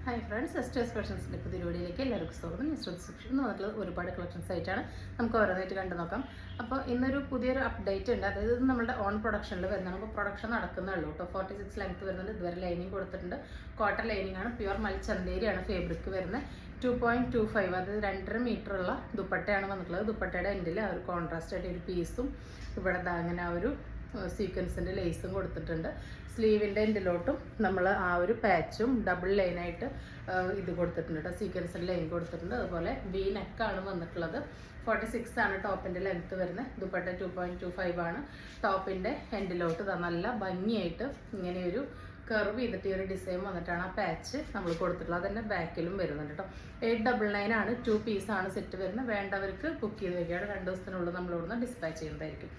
Hi friends, എസ്റ്റേഴ്സ് ഫാഷൻസിൻ്റെ പുതിയ വീഡിയോയിലേക്ക് എല്ലാവർക്കും സ്വാഗതം. ഡിസ്ക്രിപ്ഷൻ എന്ന് പറഞ്ഞിട്ടുള്ള ഒരുപാട് കളക്ഷൻസ് ആയിട്ടാണ് നമുക്ക് ഓരോന്നായിട്ട് കണ്ടു നോക്കാം. അപ്പോൾ ഇന്നൊരു പുതിയൊരു അപ്ഡേറ്റ് ഉണ്ട്. അതായത് ഇത് നമ്മുടെ ഓൺ പ്രൊഡക്ഷനിൽ വരുന്നതാണ്. അപ്പോൾ പ്രൊഡക്ഷൻ നടക്കുന്നേ ഉള്ളൂ കേട്ടോ. 46 ലെങ്ത് വരുന്നുണ്ട്. ഇതുവരെ ലൈനിങ് കൊടുത്തിട്ടുണ്ട്. കോട്ടൺ ലൈനിങ് ആണ്. പ്യുവർ മൽച്ചന്തേരിയാണ് ഫാബ്രിക് വരുന്നത്. 2.25 അത് 2.5 മീറ്റർ ഉള്ള ദുപ്പട്ടയാണ് വന്നിട്ടുള്ളത്. ദുപ്പട്ടയുടെ എൻഡിൽ ആ ഒരു കോൺട്രാസ്റ്റ് ആയിട്ട് ഒരു പീസും ഇവിടെ അങ്ങനെ ആ ഒരു സീക്വൻസിൻ്റെ ലേസും കൊടുത്തിട്ടുണ്ട്. സ്ലീവിൻ്റെ എൻഡിലോട്ടും നമ്മൾ ആ ഒരു പാച്ചും ഡബിൾ ലൈനായിട്ട് ഇത് കൊടുത്തിട്ടുണ്ട് കേട്ടോ. സീക്വൻസിൻ്റെ ലൈൻ കൊടുത്തിട്ടുണ്ട്. അതുപോലെ വി നെക്കാണ് വന്നിട്ടുള്ളത്. 46 ആണ് ടോപ്പിൻ്റെ ലെങ്ത്ത് വരുന്നത്. ദുപ്പട്ട 2.25 ആണ്. ടോപ്പിൻ്റെ എൻഡിലോട്ട് നല്ല ഭംഗിയായിട്ട് ഇങ്ങനെ ഒരു കർവ് ചെയ്തിട്ട് ഈ ഒരു ഡിസൈൻ വന്നിട്ടാണ് ആ പാച്ച് നമ്മൾ കൊടുത്തിട്ടുള്ളത്. അതന്നെ ബാക്കിലും വരുന്നുണ്ട് കേട്ടോ. 899 ആണ്. 2 പീസാണ് സെറ്റ് വരുന്നത്. വേണ്ടവർക്ക് ബുക്ക് ചെയ്ത് വയ്ക്കുകയാണ്. 2 ദിവസത്തിനുള്ളിൽ നമ്മൾ ഇവിടുന്ന് ഡിസ്പാച്ച് ചെയ്യുന്നതായിരിക്കും.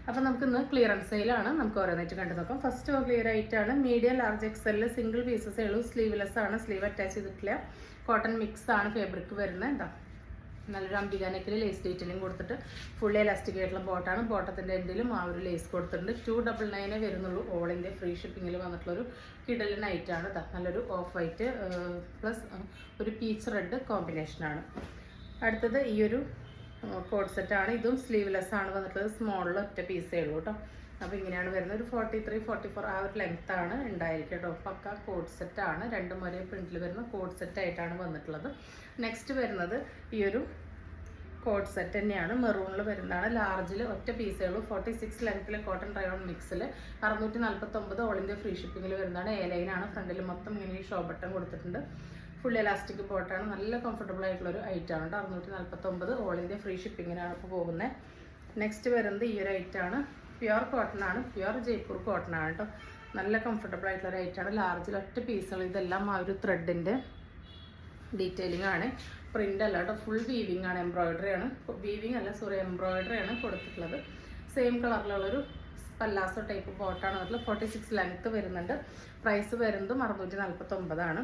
അപ്പോൾ നമുക്കിന്ന് ക്ലിയറൻസ് സെയിലാണ്. നമുക്ക് ഓരോന്നായിട്ട് കണ്ടു നോക്കാം. ഫസ്റ്റ് ക്ലിയർ ആയിട്ടാണ് മീഡിയം ലാർജ് എക്സലിൽ സിംഗിൾ പീസസേ ഉള്ളൂ. സ്ലീവ്ലെസ് ആണ്. സ്ലീവ് അറ്റാച്ച് ചെയ്തിട്ടില്ല. കോട്ടൺ മിക്സ് ആണ് ഫാബ്രിക് വരുന്നത്. എന്താ നല്ലൊരു അംബിക നെക്കിൽ ലേസ് ഡീറ്റെയിലിംഗ് കൊടുത്തിട്ട് ഫുള്ളി എലാസ്റ്റിക് ആയിട്ടുള്ള ബോട്ടാണ്. ബോട്ടത്തിൻ്റെ എൻഡിലും ആ ഒരു ലേസ് കൊടുത്തിട്ടുണ്ട്. 299 വരുന്നുള്ളൂ. ഓൾ ഇന്ത്യ ഫ്രീ ഷിപ്പിങ്ങിൽ വന്നിട്ടുള്ളൊരു കിടലൻ നൈറ്റാണ്. നല്ലൊരു ഓഫ് വൈറ്റ് പ്ലസ് ഒരു പീച്ച് റെഡ് കോമ്പിനേഷനാണ്. അടുത്തത് ഈ ഒരു കോഡ് സെറ്റാണ്. ഇതും സ്ലീവ്ലെസ് ആണ് വന്നിട്ടുള്ളത്. സ്മോളിൽ ഒറ്റ പീസേ ഉള്ളൂ കേട്ടോ. അപ്പോൾ ഇങ്ങനെയാണ് വരുന്നത്. ഒരു 43-44 ആ ഒരു ലെങ്ത് ആണ് ഉണ്ടായിരിക്കും കേട്ടോ. പക്ക കോഡ് സെറ്റാണ്. 2 ഒരേ പ്രിന്റിൽ വരുന്ന കോഡ് സെറ്റായിട്ടാണ് വന്നിട്ടുള്ളത്. നെക്സ്റ്റ് വരുന്നത് ഈ ഒരു കോഡ് സെറ്റ് തന്നെയാണ്. മെറൂണിൽ വരുന്നതാണ്. ലാർജിൽ ഒറ്റ പീസേ ഉള്ളൂ. 46 ലെങ്ത്തിൽ കോട്ടൺ റയോൺ മിക്സിൽ 649 ഓൾ ഇന്ത്യ ഫ്രീ ഷിപ്പിങ്ങിൽ വരുന്നതാണ്. എ ലൈനാണ്. ഫ്രണ്ടിൽ മൊത്തം ഇങ്ങനെ ഷോ ബട്ടൺ കൊടുത്തിട്ടുണ്ട്. ഫുൾ എലാസ്റ്റിക് ബോട്ടാണ്. നല്ല കംഫർട്ടബിൾ ആയിട്ടുള്ളൊരു ഐറ്റാണ് കേട്ടോ. 649 ഓൾ ഇന്ത്യ ഫ്രീ ഷിപ്പിങ്ങിനാണ് ഇപ്പോൾ പോകുന്നത്. നെക്സ്റ്റ് വരുന്നത് ഈ ഒരു ഐറ്റാണ്. പ്യുവർ കോട്ടൺ ആണ്. പ്യുവർ ജയ്പൂർ കോട്ടൺ ആണ് കേട്ടോ. നല്ല കംഫർട്ടബിൾ ആയിട്ടുള്ള ഐറ്റാണ്. ലാർജിൽ ഒറ്റ പീസുകൾ. ഇതെല്ലാം ആ ഒരു ത്രെഡിൻ്റെ ഡീറ്റെയിലിംഗ് ആണ്. പ്രിൻ്റ് അല്ല കേട്ടോ. ഫുൾ വീവിങ് ആണ്. എംബ്രോയിഡറി ആണ്. വീവിങ് അല്ല, സോറി, എംബ്രോയിഡറി ആണ് കൊടുത്തിട്ടുള്ളത്. സെയിം കളറിലുള്ളൊരു പല്ലാസോ ടൈപ്പ് ബോട്ടാണ് വന്നിട്ടുള്ളത്. 46 ലെങ്ത്ത് വരുന്നുണ്ട്. പ്രൈസ് വരുന്നതും 649 ആണ്.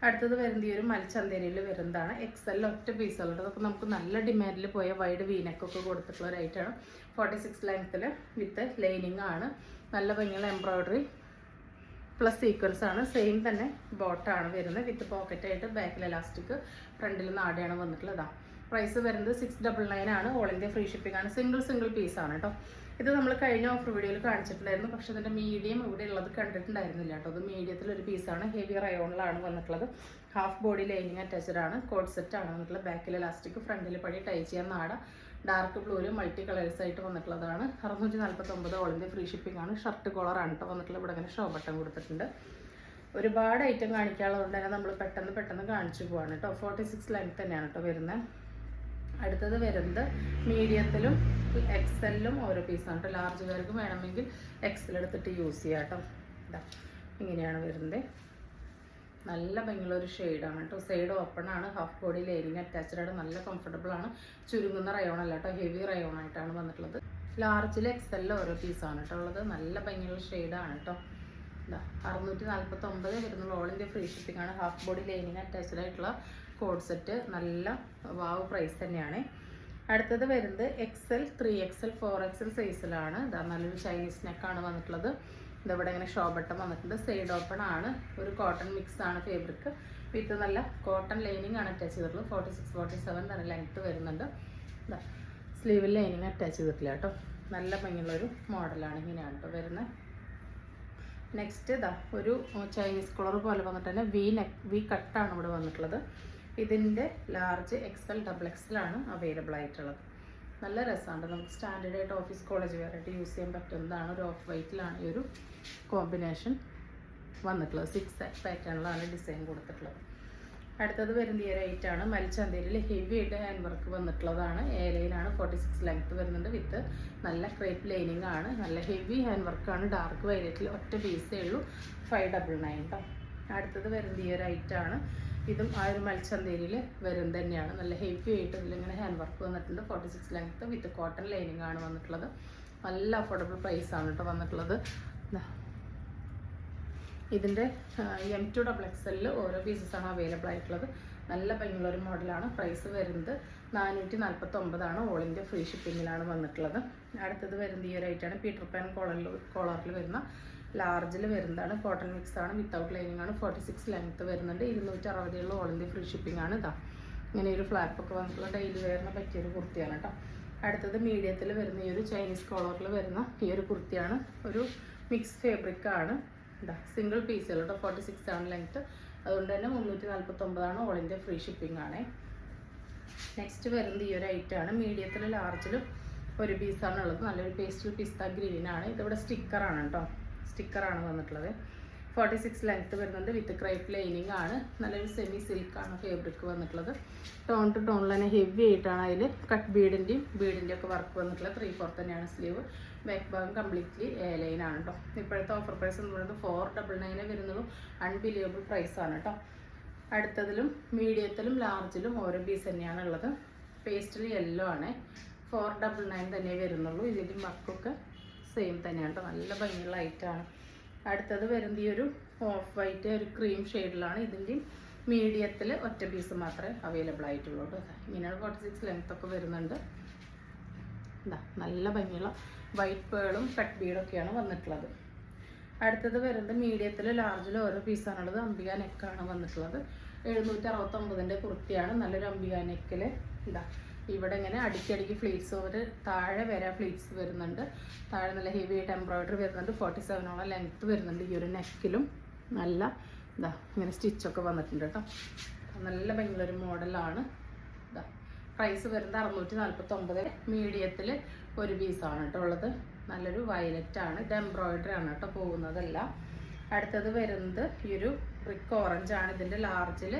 അടുത്തത് വരുന്നത് ഈ ഒരു മൽച്ചന്തേരിയിൽ വരുന്നതാണ്. എക്സൽ ഒറ്റ പീസുള്ളത്. അപ്പോൾ നമുക്ക് നല്ല ഡിമാൻഡിൽ പോയ വൈഡ് വീനക്കൊക്കെ കൊടുത്തിട്ടുള്ള ഒരു ഐറ്റാണ്. 46 ലെങ്ത്തിൽ വിത്ത് ലൈനിങ് ആണ്. നല്ല ഭംഗിയുള്ള എംബ്രോയിഡറി പ്ലസ് സീക്വൻസ് ആണ്. സെയിം തന്നെ ബോട്ടാണ് വരുന്നത്. വിത്ത് പോക്കറ്റായിട്ട് ബാക്കിൽ എലാസ്റ്റിക്, ഫ്രണ്ടിൽ നാടയാണ് വന്നിട്ടുള്ളത്. പ്രൈസ് വരുന്നത് 699 ആണ്. ഓൾ ഇന്ത്യ ഫ്രീ ഷിപ്പിംഗ് ആണ്. സിംഗിൾ പീസാണ് കേട്ടോ. ഇത് നമ്മൾ കഴിഞ്ഞ ഓഫർ വീഡിയോയിൽ കാണിച്ചിട്ടുണ്ടായിരുന്നു. പക്ഷേ അതിൻ്റെ മീഡിയം ഇവിടെ ഉള്ളത് കണ്ടിട്ടുണ്ടായിരുന്നില്ല കേട്ടോ. അത് മീഡിയത്തിലൊരു പീസാണ്. ഹെവി റയോണിലാണ് വന്നിട്ടുള്ളത്. ഹാഫ് ബോഡി ലൈനിങ് അറ്റാച്ച്ഡ് ആണ്. കോഡ് സെറ്റ് ആണ് വന്നിട്ടുള്ളത്. ബാക്കിൽ എലാസ്റ്റിക്, ഫ്രണ്ടിൽ പടി ടൈ ചെയ്യാൻ നാട. ഡാർക്ക് ബ്ലൂവിൽ മൾട്ടി കളേഴ്സ് ആയിട്ട് വന്നിട്ടുള്ളതാണ്. 649 ഓൾ ഇന്ത്യ ഫ്രീ ഷിപ്പിംഗ് ആണ്. ഷർട്ട് കോളറാണ് കേട്ടോ വന്നിട്ടുള്ളത്. ഇവിടെ ഇങ്ങനെ ഷോ ബട്ടൺ കൊടുത്തിട്ടുണ്ട്. ഒരുപാട് ഐറ്റം കാണിക്കാനുള്ളതുകൊണ്ട് തന്നെ നമ്മൾ പെട്ടെന്ന് കാണിച്ചു പോവാണ് കേട്ടോ. 46 ലെങ്ത് തന്നെയാണ് കേട്ടോ വരുന്നത്. അടുത്തത് വരുന്നത് മീഡിയത്തിലും എക്സലിലും ഓരോ പീസാണ് കേട്ടോ. ലാർജ് പേർക്ക് വേണമെങ്കിൽ എക്സൽ എടുത്തിട്ട് യൂസ് ചെയ്യാം കേട്ടോ. ഇതാ ഇങ്ങനെയാണ് വരുന്നത്. നല്ല ഭംഗിയുള്ളൊരു ഷെയ്ഡാണ് കേട്ടോ. സൈഡ് ഓപ്പൺ ആണ്. ഹാഫ് ബോഡി ലൈനിങ് അറ്റാച്ച്ഡ് ആണ്. നല്ല കംഫർട്ടബിൾ ആണ്. ചുരുങ്ങുന്ന റയോൺ അല്ല കേട്ടോ. ഹെവി റയോൺ ആയിട്ടാണ് വന്നിട്ടുള്ളത്. ലാർജിൽ എക്സലിൽ ഓരോ പീസാണ് കേട്ടോ ഉള്ളത്. നല്ല ഭംഗിയുള്ള ഷെയ്ഡാണ് കേട്ടോ. ഇതാ 649 വരുന്നുള്ള ഓൾ ഇന്ത്യ ഫ്രീ ഷിപ്പിംഗ് ആണ്. ഹാഫ് ബോഡി ലൈനിങ് അറ്റാച്ച്ഡ് ആയിട്ടുള്ള കോഡ് സെറ്റ്. നല്ല വാവ് പ്രൈസ് തന്നെയാണ്. അടുത്തത് വരുന്നത് എക്സൽ, 3XL, 4XL സൈസിലാണ്. ഇതാ നല്ലൊരു ചൈനീസ് നെക്കാണ് വന്നിട്ടുള്ളത്. ഇതവിടെ ഇങ്ങനെ ഷോ ബട്ടൺ വന്നിട്ടുണ്ട്. സൈഡ് ഓപ്പൺ ആണ്. ഒരു കോട്ടൺ മിക്സ് ആണ് ഫാബ്രിക്. വിത്ത് നല്ല കോട്ടൺ ലൈനിങ് ആണ് അറ്റാച്ച് ചെയ്തിട്ടുള്ളത്. 46-47 തന്നെ ലെങ്ത്ത് വരുന്നുണ്ട്. ഇതാ സ്ലീവിൽ ലൈനിങ് അറ്റാച്ച് ചെയ്തിട്ടില്ല കേട്ടോ. നല്ല ഭംഗിയുള്ളൊരു മോഡലാണ്. ഇങ്ങനെയാണ് കേട്ടോ വരുന്നത്. നെക്സ്റ്റ് ഇതാ ഒരു ചൈനീസ് കളർ പോലെ വന്നിട്ട് തന്നെ വി കട്ടാണ് ഇവിടെ വന്നിട്ടുള്ളത്. ഇതിൻ്റെ ലാർജ് എക്സൽ, XXL ആണ് അവൈലബിൾ ആയിട്ടുള്ളത്. നല്ല രസമാണ്. നമുക്ക് സ്റ്റാൻഡേർഡ് ആയിട്ട് ഓഫീസ് കോളേജ് വെയറായിട്ട് യൂസ് ചെയ്യാൻ പറ്റുന്നതാണ്. ഒരു ഓഫ് വൈറ്റിലാണ് ഈ ഒരു കോമ്പിനേഷൻ വന്നിട്ടുള്ളത്. 6 പാറ്റേണിലാണ് ഡിസൈൻ കൊടുത്തിട്ടുള്ളത്. അടുത്തത് വരുന്ന ഈ ഒരു ഐറ്റാണ്. മൽച്ചന്തേരിയിൽ ഹെവി ആയിട്ട് ഹാൻഡ് വർക്ക് വന്നിട്ടുള്ളതാണ്. എ ലൈനാണ്. 46 ലെങ്ത്ത് വരുന്നുണ്ട്. വിത്ത് നല്ല ക്രേപ്പ് ലൈനിങ് ആണ്. നല്ല ഹെവി ഹാൻഡ് വർക്കാണ്. ഡാർക്ക് വയലറ്റിൽ ഒറ്റ പീസേ ഉള്ളൂ. 599 കേട്ടോ. അടുത്തത് വരുന്ന ഈ ഒരു ഐറ്റാണ്. ഇതും ആ ഒരു മൽച്ചന്തേരിയിൽ വരുന്നത് തന്നെയാണ്. നല്ല ഹെവി ആയിട്ട് ഇതിലിങ്ങനെ ഹാൻഡ് വർക്ക് വന്നിട്ടുണ്ട്. 46 ലെങ്ത്ത് വിത്ത് കോട്ടൺ ലൈനിങ് ആണ് വന്നിട്ടുള്ളത്. നല്ല അഫോർഡബിൾ പ്രൈസാണ് കേട്ടോ വന്നിട്ടുള്ളത്. ഇതിൻ്റെ M2XL ഓരോ പീസസാണ് അവൈലബിൾ ആയിട്ടുള്ളത്. നല്ല ഭംഗിയുള്ളൊരു മോഡലാണ്. പ്രൈസ് വരുന്നത് 449 ആണ്. ഓൾ ഇന്ത്യ ഫ്രീ ഷിപ്പിങ്ങിലാണ് വന്നിട്ടുള്ളത്. അടുത്തത് വരുന്നത് ഈ ഒരു ഐറ്റാണ്. പീറ്റർ പാൻ കോളറിൽ വരുന്ന ലാർജിൽ വരുന്നതാണ്. കോട്ടൺ മിക്സ് ആണ്, വിത്തൗട്ട് ലൈനിങ് ആണ്. 46 ലെങ്ത്ത് വരുന്നുണ്ട്. 260 ഓൾ ഇന്ത്യ ഫ്രീ ഷിപ്പിംഗ് ആണ്. ഇതാ ഇങ്ങനെ ഒരു ഫ്ലാപ്പൊക്കെ വന്നിട്ടുള്ള ഡെയിലി വെയറിന് പറ്റിയൊരു കുർത്തിയാണ് കേട്ടോ. അടുത്തത് മീഡിയത്തിൽ വരുന്ന ഈ ഒരു ചൈനീസ് കോളറിൽ വരുന്ന ഈ ഒരു കുർത്തിയാണ്. ഒരു മിക്സ് ഫാബ്രിക് ആണ്. ഇതാ സിംഗിൾ പീസുകൾ കേട്ടോ. 46 ആണ് ലെങ്ത്ത്. അതുകൊണ്ട് തന്നെ 349 ഓൾ ഇന്ത്യ ഫ്രീ ഷിപ്പിംഗ് ആണ്. നെക്സ്റ്റ് വരുന്നത് ഈ ഒരു ഐറ്റമാണ്. മീഡിയത്തിലും ലാർജിലും ഒരു പീസാണ് ഉള്ളത്. നല്ലൊരു പേസ്റ്റൽ പിസ്ത ഗ്രീൻ ആണ്. ഇതിവിടെ സ്റ്റിക്കറാണ് കേട്ടോ. സ്റ്റിക്കറാണ് വന്നിട്ടുള്ളത്. 46 ലെങ്ത്ത് വരുന്നുണ്ട്. വിത്ത് ക്രൈപ്പ് ലൈനിങ് ആണ്. നല്ലൊരു സെമി സിൽക്കാണ് ഫാബ്രിക് വന്നിട്ടുള്ളത്. ടോൺ ടു ടോണിൽ തന്നെ ഹെവി ആയിട്ടാണ് അതിൽ കട്ട് ബീഡിൻ്റെയും ഒക്കെ വർക്ക് വന്നിട്ടുള്ളത്. 3/4 തന്നെയാണ് സ്ലീവ്. ബാക്ക് ഭാഗം കംപ്ലീറ്റ്ലി ലൈൻ ആണ് കേട്ടോ. ഇപ്പോഴത്തെ ഓഫർ പ്രൈസ് എന്ന് പറയുന്നത് 499 വരുന്നുള്ളൂ. അൺബിലീവബിൾ പ്രൈസാണ് കേട്ടോ. അടുത്തതിലും മീഡിയത്തിലും ലാർജിലും ഓരോ പീസ് തന്നെയാണ് ഉള്ളത്. പേസ്റ്റൽ യെല്ലോ ആണ്. 499 തന്നെ വരുന്നുള്ളൂ. ഇതിൻ്റെ വർക്കൊക്കെ സെയിം തന്നെയാണ് കേട്ടോ. നല്ല ഭംഗിയുള്ള ഐറ്റമാണ്. അടുത്തത് വരുന്നത് ഈ ഒരു ഓഫ് വൈറ്റ് ഒരു ക്രീം ഷെയ്ഡിലാണ്. ഇതിൻ്റെയും മീഡിയത്തിൽ ഒറ്റ പീസ് മാത്രമേ അവൈലബിൾ ആയിട്ടുള്ളൂ കേട്ടോ. ഇങ്ങനെയാണ് 46 ലെങ്ത്തൊക്കെ വരുന്നുണ്ട്. എന്താ നല്ല ഭംഗിയുള്ള വൈറ്റ് പേളും കട്ട് ബീഡൊക്കെയാണ് വന്നിട്ടുള്ളത്. അടുത്തത് വരുന്നത് മീഡിയത്തിലും ലാർജിലും ഓരോ പീസാണുള്ളത്. അംബിക നെക്കാണ് വന്നിട്ടുള്ളത്. 769 കുർത്തിയാണ്. നല്ലൊരു അംബിക നെക്കിൽ എന്താ ഇവിടെ ഇങ്ങനെ അടിക്കടിക്ക് ഫ്ലീറ്റ്സ് ഒരു താഴെ വരെ ഫ്ലീറ്റ്സ് വരുന്നുണ്ട്. താഴെ നല്ല ഹെവി ആയിട്ട് എംബ്രോയിഡറി വരുന്നുണ്ട്. 47 ലെങ്ത്ത് വരുന്നുണ്ട്. ഈ ഒരു നെക്കിലും നല്ല ഇതാ ഇങ്ങനെ സ്റ്റിച്ചൊക്കെ വന്നിട്ടുണ്ട് കേട്ടോ. നല്ല ഭംഗിയുള്ളൊരു മോഡലാണ്. ഇതാ പ്രൈസ് വരുന്നത് 649. മീഡിയത്തിൽ ഒരു പീസാണ് കേട്ടോ ഉള്ളത്. നല്ലൊരു വയലറ്റ് ആണ്. ഇത് എംബ്രോയിഡറി ആണ് കേട്ടോ, പോകുന്നതല്ല. അടുത്തത് വരുന്നത് ഈ ഒരു ബ്രിക്ക് ഓറഞ്ച് ആണ്. ഇതിൻ്റെ ലാർജിൽ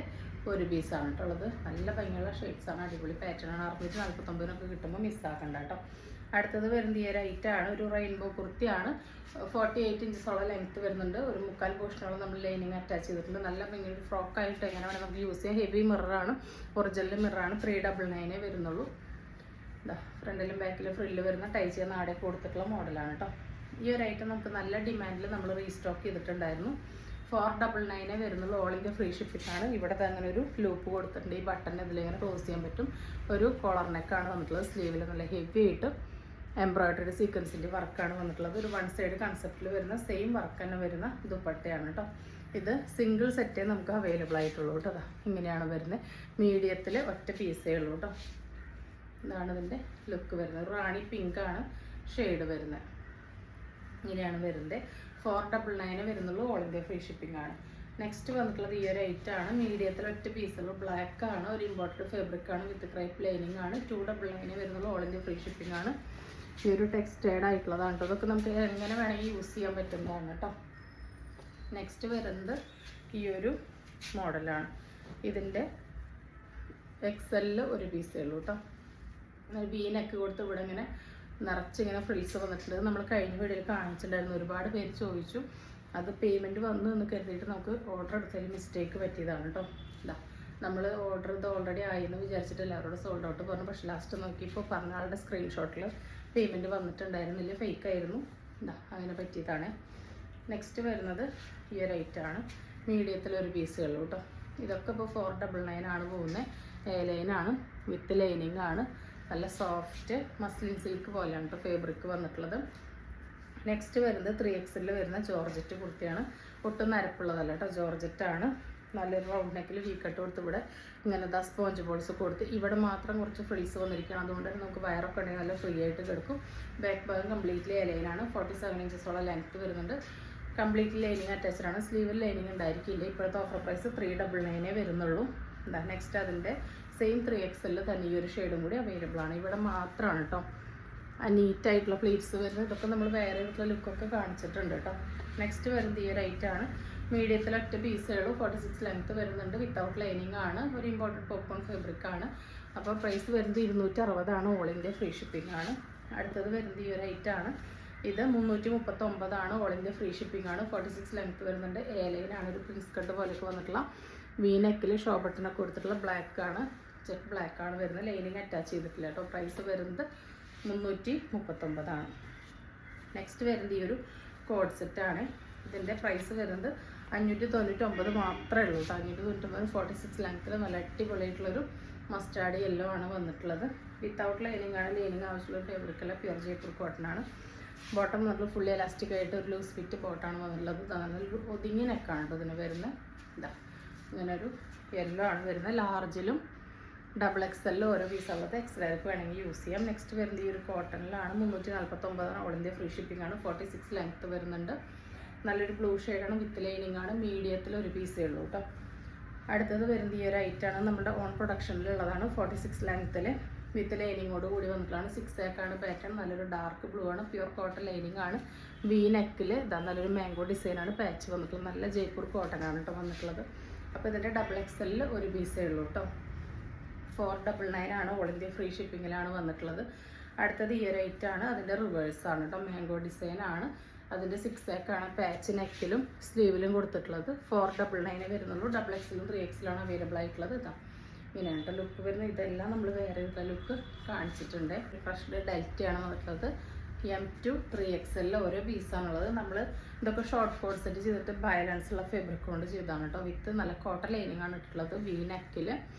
ഒരു പീസാണ് കേട്ടോ ഉള്ളത്. നല്ല ഭംഗിയുള്ള ഷെയ്ഡ്സാണ്. അടിപൊളി പാറ്റേണാണ്. 649 കിട്ടുമ്പോൾ മിസ്സാക്കണ്ട കേട്ടോ. അടുത്തത് വരുന്നത് ഈ ഒരു ഐറ്റാണ്. ഒരു റെയിൻബോ കുർത്തിയാണ്. 48 ഇഞ്ചസോളം ലെങ്ത്ത് വരുന്നുണ്ട്. ഒരു 3/4 പോർഷനോളം നമ്മൾ ലൈനിങ് അറ്റാച്ച് ചെയ്തിട്ടുണ്ട്. നല്ല ഭംഗിയൊരു ഫ്രോക്കായിട്ട് എങ്ങനെ വേണം നമുക്ക് യൂസ് ചെയ്യാം. ഹെവി മിററാണ്. ഒറിജിനൽ മിററാണ്. 399 വരുന്നുള്ളൂ. ഇതാ ഫ്രണ്ടിലും ബാക്കിലും ഫ്രില്ല് വരുന്ന ടൈ ചെയ്യുന്ന ആടെ കൊടുത്തിട്ടുള്ള മോഡലാണ് കേട്ടോ. ഈ ഒരു ഐറ്റം നമുക്ക് നല്ല ഡിമാൻഡിൽ നമ്മൾ റീസ്റ്റോക്ക് ചെയ്തിട്ടുണ്ടായിരുന്നു. 499 വരുന്നുള്ളൂ. ഓൾ ഇന്ത്യ ഫ്രീ ഷിപ്പിംഗ് ആണ്. ഇവിടെ അങ്ങനെ ഒരു ലൂപ്പ് കൊടുത്തിട്ടുണ്ട്. ഈ ബട്ടൺ ഇതിലിങ്ങനെ ക്ലോസ് ചെയ്യാൻ പറ്റും. ഒരു കോളർ നെക്കാണ് വന്നിട്ടുള്ളത്. സ്ലീവിൽ നല്ല ഹെവി ആയിട്ട് എംബ്രോയിഡറി സീക്വൻസിൻ്റെ വർക്കാണ് വന്നിട്ടുള്ളത്. ഒരു 1 സൈഡ് കൺസെപ്റ്റിൽ വരുന്ന സെയിം വർക്ക് തന്നെ വരുന്ന ദുപ്പട്ടയാണ് കേട്ടോ. ഇത് സിംഗിൾ സെറ്റേ നമുക്ക് അവൈലബിൾ ആയിട്ടുള്ളൂ കേട്ടോ. അതാ ഇങ്ങനെയാണ് വരുന്നത്. മീഡിയത്തിൽ ഒറ്റ പീസേ ഉള്ളൂ കേട്ടോ. ഇതാണ് ഇതിൻ്റെ ലുക്ക് വരുന്നത്. റാണി പിങ്ക് ആണ് ഷെയ്ഡ് വരുന്നത്. ഇങ്ങനെയാണ് വരുന്നത്. 499 വരുന്നുള്ളൂ. ഓൾ ഇന്ത്യ ഫ്രീ ഷിപ്പിംഗ് ആണ്. നെക്സ്റ്റ് വന്നിട്ടുള്ളത് ഈ ഒരു ഐറ്റാണ്. മീഡിയത്തിൽ ഒറ്റ പീസുള്ളൂ. ബ്ലാക്ക് ആണ്. ഒരു ഇമ്പോർട്ടഡ് ഫാബ്രിക് ആണ്. വിത്ത് ക്രൈപ്പ് ലൈനിങ് ആണ്. 299 വരുന്നുള്ളൂ. ഓൾ ഇന്ത്യ ഫ്രീ ഷിപ്പിംഗ് ആണ്. ഈ ഒരു ടെക്സ്റ്റൈഡ് ആയിട്ടുള്ളതാണ് കേട്ടോ. ഇതൊക്കെ നമുക്ക് എങ്ങനെ വേണമെങ്കിൽ യൂസ് ചെയ്യാൻ പറ്റുന്നതാണ് കേട്ടോ. നെക്സ്റ്റ് വരുന്നത് ഈ ഒരു മോഡലാണ്. ഇതിൻ്റെ എക്സലിൽ ഒരു പീസേ ഉള്ളൂ കേട്ടോ. ബീനൊക്കെ കൊടുത്ത് ഇവിടെ ഇങ്ങനെ നിറച്ചിങ്ങനെ ഫ്രിൽസ് വന്നിട്ടുണ്ട്. നമ്മൾ കഴിഞ്ഞ വീഡിയോയിൽ കാണിച്ചിട്ടുണ്ടായിരുന്നു. ഒരുപാട് പേര് ചോദിച്ചു. അത് പേയ്മെൻറ്റ് വന്നു എന്ന് കരുതിയിട്ട് നമുക്ക് ഓർഡർ എടുത്തതിൽ മിസ്റ്റേക്ക് പറ്റിയതാണ് കേട്ടോ. ഇതാ നമ്മൾ ഓർഡർ ഇത് ഓൾറെഡി ആയെന്ന് വിചാരിച്ചിട്ട് എല്ലാവരോടും സോൾഡ് ഔട്ട് പറഞ്ഞു. പക്ഷേ ലാസ്റ്റ് നോക്കിയപ്പോൾ പറഞ്ഞ ആളുടെ സ്ക്രീൻഷോട്ടിൽ പേയ്മെൻറ്റ് വന്നിട്ടുണ്ടായിരുന്നില്ല. ഫേക്ക് ആയിരുന്നു. ഇതാ അങ്ങനെ പറ്റിയതാണ്. നെക്സ്റ്റ് വരുന്നത് ഈ ഒരു ഐറ്റാണ്. മീഡിയത്തിൽ ഒരു പീസുള്ളൂ കേട്ടോ. ഇതൊക്കെ ഇപ്പോൾ 499 ആണ് പോകുന്നത്. ലൈനാണ്. വിത്ത് ലൈനിങ് ആണ്. നല്ല സോഫ്റ്റ് മസ്ലിൻ സിൽക്ക് പോലെയാണ് കേട്ടോ ഫാബ്രിക് വന്നിട്ടുള്ളത്. നെക്സ്റ്റ് വരുന്നത് 3XL വരുന്ന ജോർജറ്റ് കുർത്തിയാണ്. ഒട്ടും നരപ്പുള്ളതല്ല കേട്ടോ. ജോർജറ്റാണ്. നല്ലൊരു റൗണ്ട് നെക്കിൽ വീക്കട്ട് കൊടുത്ത് ഇവിടെ ഇങ്ങനെ സ്പോഞ്ച് ബോൾസ് കൊടുത്ത് ഇവിടെ മാത്രം കുറച്ച് ഫ്രിൽസ് വന്നിരിക്കണം. അതുകൊണ്ട് തന്നെ നമുക്ക് വയറൊക്കെ ഉണ്ടെങ്കിൽ നല്ല ഫ്രീ ആയിട്ട് കിടക്കും. ബാക്ക് ഭാഗം കംപ്ലീറ്റ്ലി ലൈനാണ്. 47 ഇഞ്ചസോളം ലെങ്ത്ത് വരുന്നുണ്ട്. കംപ്ലീറ്റ്ലി ലൈനിങ് അറ്റാച്ച്ഡ് ആണ്. സ്ലീവിൽ ലൈനിങ് ഉണ്ടായിരിക്കില്ല. ഇപ്പോഴത്തെ ഓഫർ പ്രൈസ് 399 വരുന്നുള്ളൂ. എന്താ നെക്സ്റ്റ് അതിൻ്റെ സെയിം 3XL തന്നെ ഈ ഒരു ഷെയ്ഡും കൂടി അവൈലബിൾ ആണ്. ഇവിടെ മാത്രമാണ് കേട്ടോ നീറ്റായിട്ടുള്ള പ്ലീറ്റ്സ് വരുന്നത്. ഇതൊക്കെ നമ്മൾ വേറെ ആയിട്ടുള്ള ലുക്കൊക്കെ കാണിച്ചിട്ടുണ്ട് കേട്ടോ. നെക്സ്റ്റ് വരുന്നത് ഈ ഒരു ഐറ്റാണ്. മീഡിയത്തിൽ ഒറ്റ പീസുകളും 46 ലെങ്ത്ത് വരുന്നുണ്ട്. വിത്തൗട്ട് ലൈനിങ് ആണ്. ഒരു ഇമ്പോർട്ടഡ് പോപ്കോൺ ഫാബ്രിക് ആണ്. അപ്പോൾ പ്രൈസ് വരുന്നത് 260 ഓൾ ഇന്ത്യ ഫ്രീ ഷിപ്പിംഗ് ആണ്. അടുത്തത് വരുന്നത് ഈ ഒരു ഐറ്റാണ്. ഇത് 339 ഓൾ ഇന്ത്യ ഫ്രീ ഷിപ്പിംഗ് ആണ്. 46 ലെങ്ത്ത് വരുന്നുണ്ട്. ലൈനാണ്. ഒരു പ്രിൻസ് കട്ട് പോലെയൊക്കെ വന്നിട്ടുള്ള വീനെക്കിൽ ഷോ ബട്ടണൊക്കെ കൊടുത്തിട്ടുള്ള ബ്ലാക്ക് ആണ്. ജെറ്റ് ബ്ലാക്ക് ആണ് വരുന്നത്. ലൈനിങ് അറ്റാച്ച് ചെയ്തിട്ടില്ല കേട്ടോ. പ്രൈസ് വരുന്നത് 339 നെക്സ്റ്റ് വരുന്നത് ഈ ഒരു കോഡ് സെറ്റാണ്. ഇതിൻ്റെ പ്രൈസ് വരുന്നത് 599 മാത്രമേ ഉള്ളൂ കേട്ടോ. 599 46 ലെങ്ത്തിൽ നല്ല അടിപൊളിയായിട്ടുള്ളൊരു മസ്റ്റാർഡ് യെല്ലോ ആണ് വന്നിട്ടുള്ളത്. വിത്തൗട്ട് ലൈനിങ് ആണ്. ലൈനിങ് ആവശ്യമുള്ള ഫാബ്രിക്കല്ല. പ്യുർ ജയ്പൂർ കോട്ടൺ ആണ്. ബോട്ടം നമ്മൾ ഫുള്ളി എലാസ്റ്റിക് ആയിട്ട് ഒരു ലൂസ് ഫിറ്റ് ബോട്ടാണ് വന്നുള്ളത്. നല്ലൊരു ഒതുങ്ങി നെക്കാണ് കേട്ടോ ഇതിന് വരുന്നത്. ഇതാ ഇങ്ങനൊരു യെല്ലോ ആണ് വരുന്നത്. ലാർജിലും XXL ഓരോ പീസുള്ളത് എക്സ്ട്രാക്ക് വേണമെങ്കിൽ യൂസ് ചെയ്യാം. നെക്സ്റ്റ് വരുന്നത് ഈ ഒരു കോട്ടണിലാണ്. 349 ഓൾ ഇന്ത്യ ഫ്രീ ഷിപ്പിംഗ് ആണ്. 46 ലെങ്ത്ത് വരുന്നുണ്ട്. നല്ലൊരു ബ്ലൂ ഷെയ്ഡാണ്, വിത്ത് ലൈനിങ് ആണ്. മീഡിയത്തിൽ ഒരു പീസേ ഉള്ളൂ കേട്ടോ. അടുത്തത് വരുന്നത് ഈ ഒരു ഐറ്റാണ്, നമ്മുടെ ഓൺ പ്രൊഡക്ഷനിലുള്ളതാണ്. 46 ലെങ്ത്തിൽ വിത്ത് ലൈനിങ്ങോട് കൂടി വന്നിട്ടുള്ളതാണ്. 6 ആണ് പാറ്റേൺ. നല്ലൊരു ഡാർക്ക് ബ്ലൂ ആണ്. പ്യുർ കോട്ടൺ ലൈനിങ് ആണ്. വി നെക്കിൽ ഇതാ നല്ലൊരു മാംഗോ ഡിസൈനാണ് പാച്ച് വന്നിട്ടുള്ളത്. നല്ല ജയ്പൂർ കോട്ടൺ ആണ് കേട്ടോ വന്നിട്ടുള്ളത്. അപ്പോൾ ഇതിൻ്റെ XXL ഒരു പീസേ ഉള്ളൂ കേട്ടോ. 499 ആണ്. ഓൾ ഇന്ത്യ ഫ്രീ ഷിപ്പിങ്ങിലാണ് വന്നിട്ടുള്ളത്. അടുത്തത് ഈ ഒരു ഐറ്റാണ്. അതിൻ്റെ റിവേഴ്സാണ് കേട്ടോ. മാംഗോ ഡിസൈൻ ആണ്. അതിൻ്റെ 6 ആണ് പാച്ച് നെക്കിലും സ്ലീവിലും കൊടുത്തിട്ടുള്ളത്. 499 വരുന്നുള്ളൂ. XXLും 3XLാണ് അവൈലബിൾ ആയിട്ടുള്ളത്. ഇതാ ഇങ്ങനെയാണ് കേട്ടോ ലുക്ക് വരുന്നത്. ഇതെല്ലാം നമ്മൾ വേറെ ലുക്ക് കാണിച്ചിട്ടുണ്ട്. ഫ്രഷ് ഡെൽറ്റയാണ് വന്നിട്ടുള്ളത്. M2 3XL ഓരോ പീസാണുള്ളത്. നമ്മൾ ഇതൊക്കെ ഷോർട്ട് കോഡ് സെറ്റ് ചെയ്തിട്ട് ബയലൻസ് ഉള്ള ഫാബ്രിക് കൊണ്ട് ചെയ്താണ് കേട്ടോ. വിത്ത് നല്ല കോട്ടൺ ലൈനിങ് ആണ് ഇട്ടുള്ളത്. വി നെക്കിൽ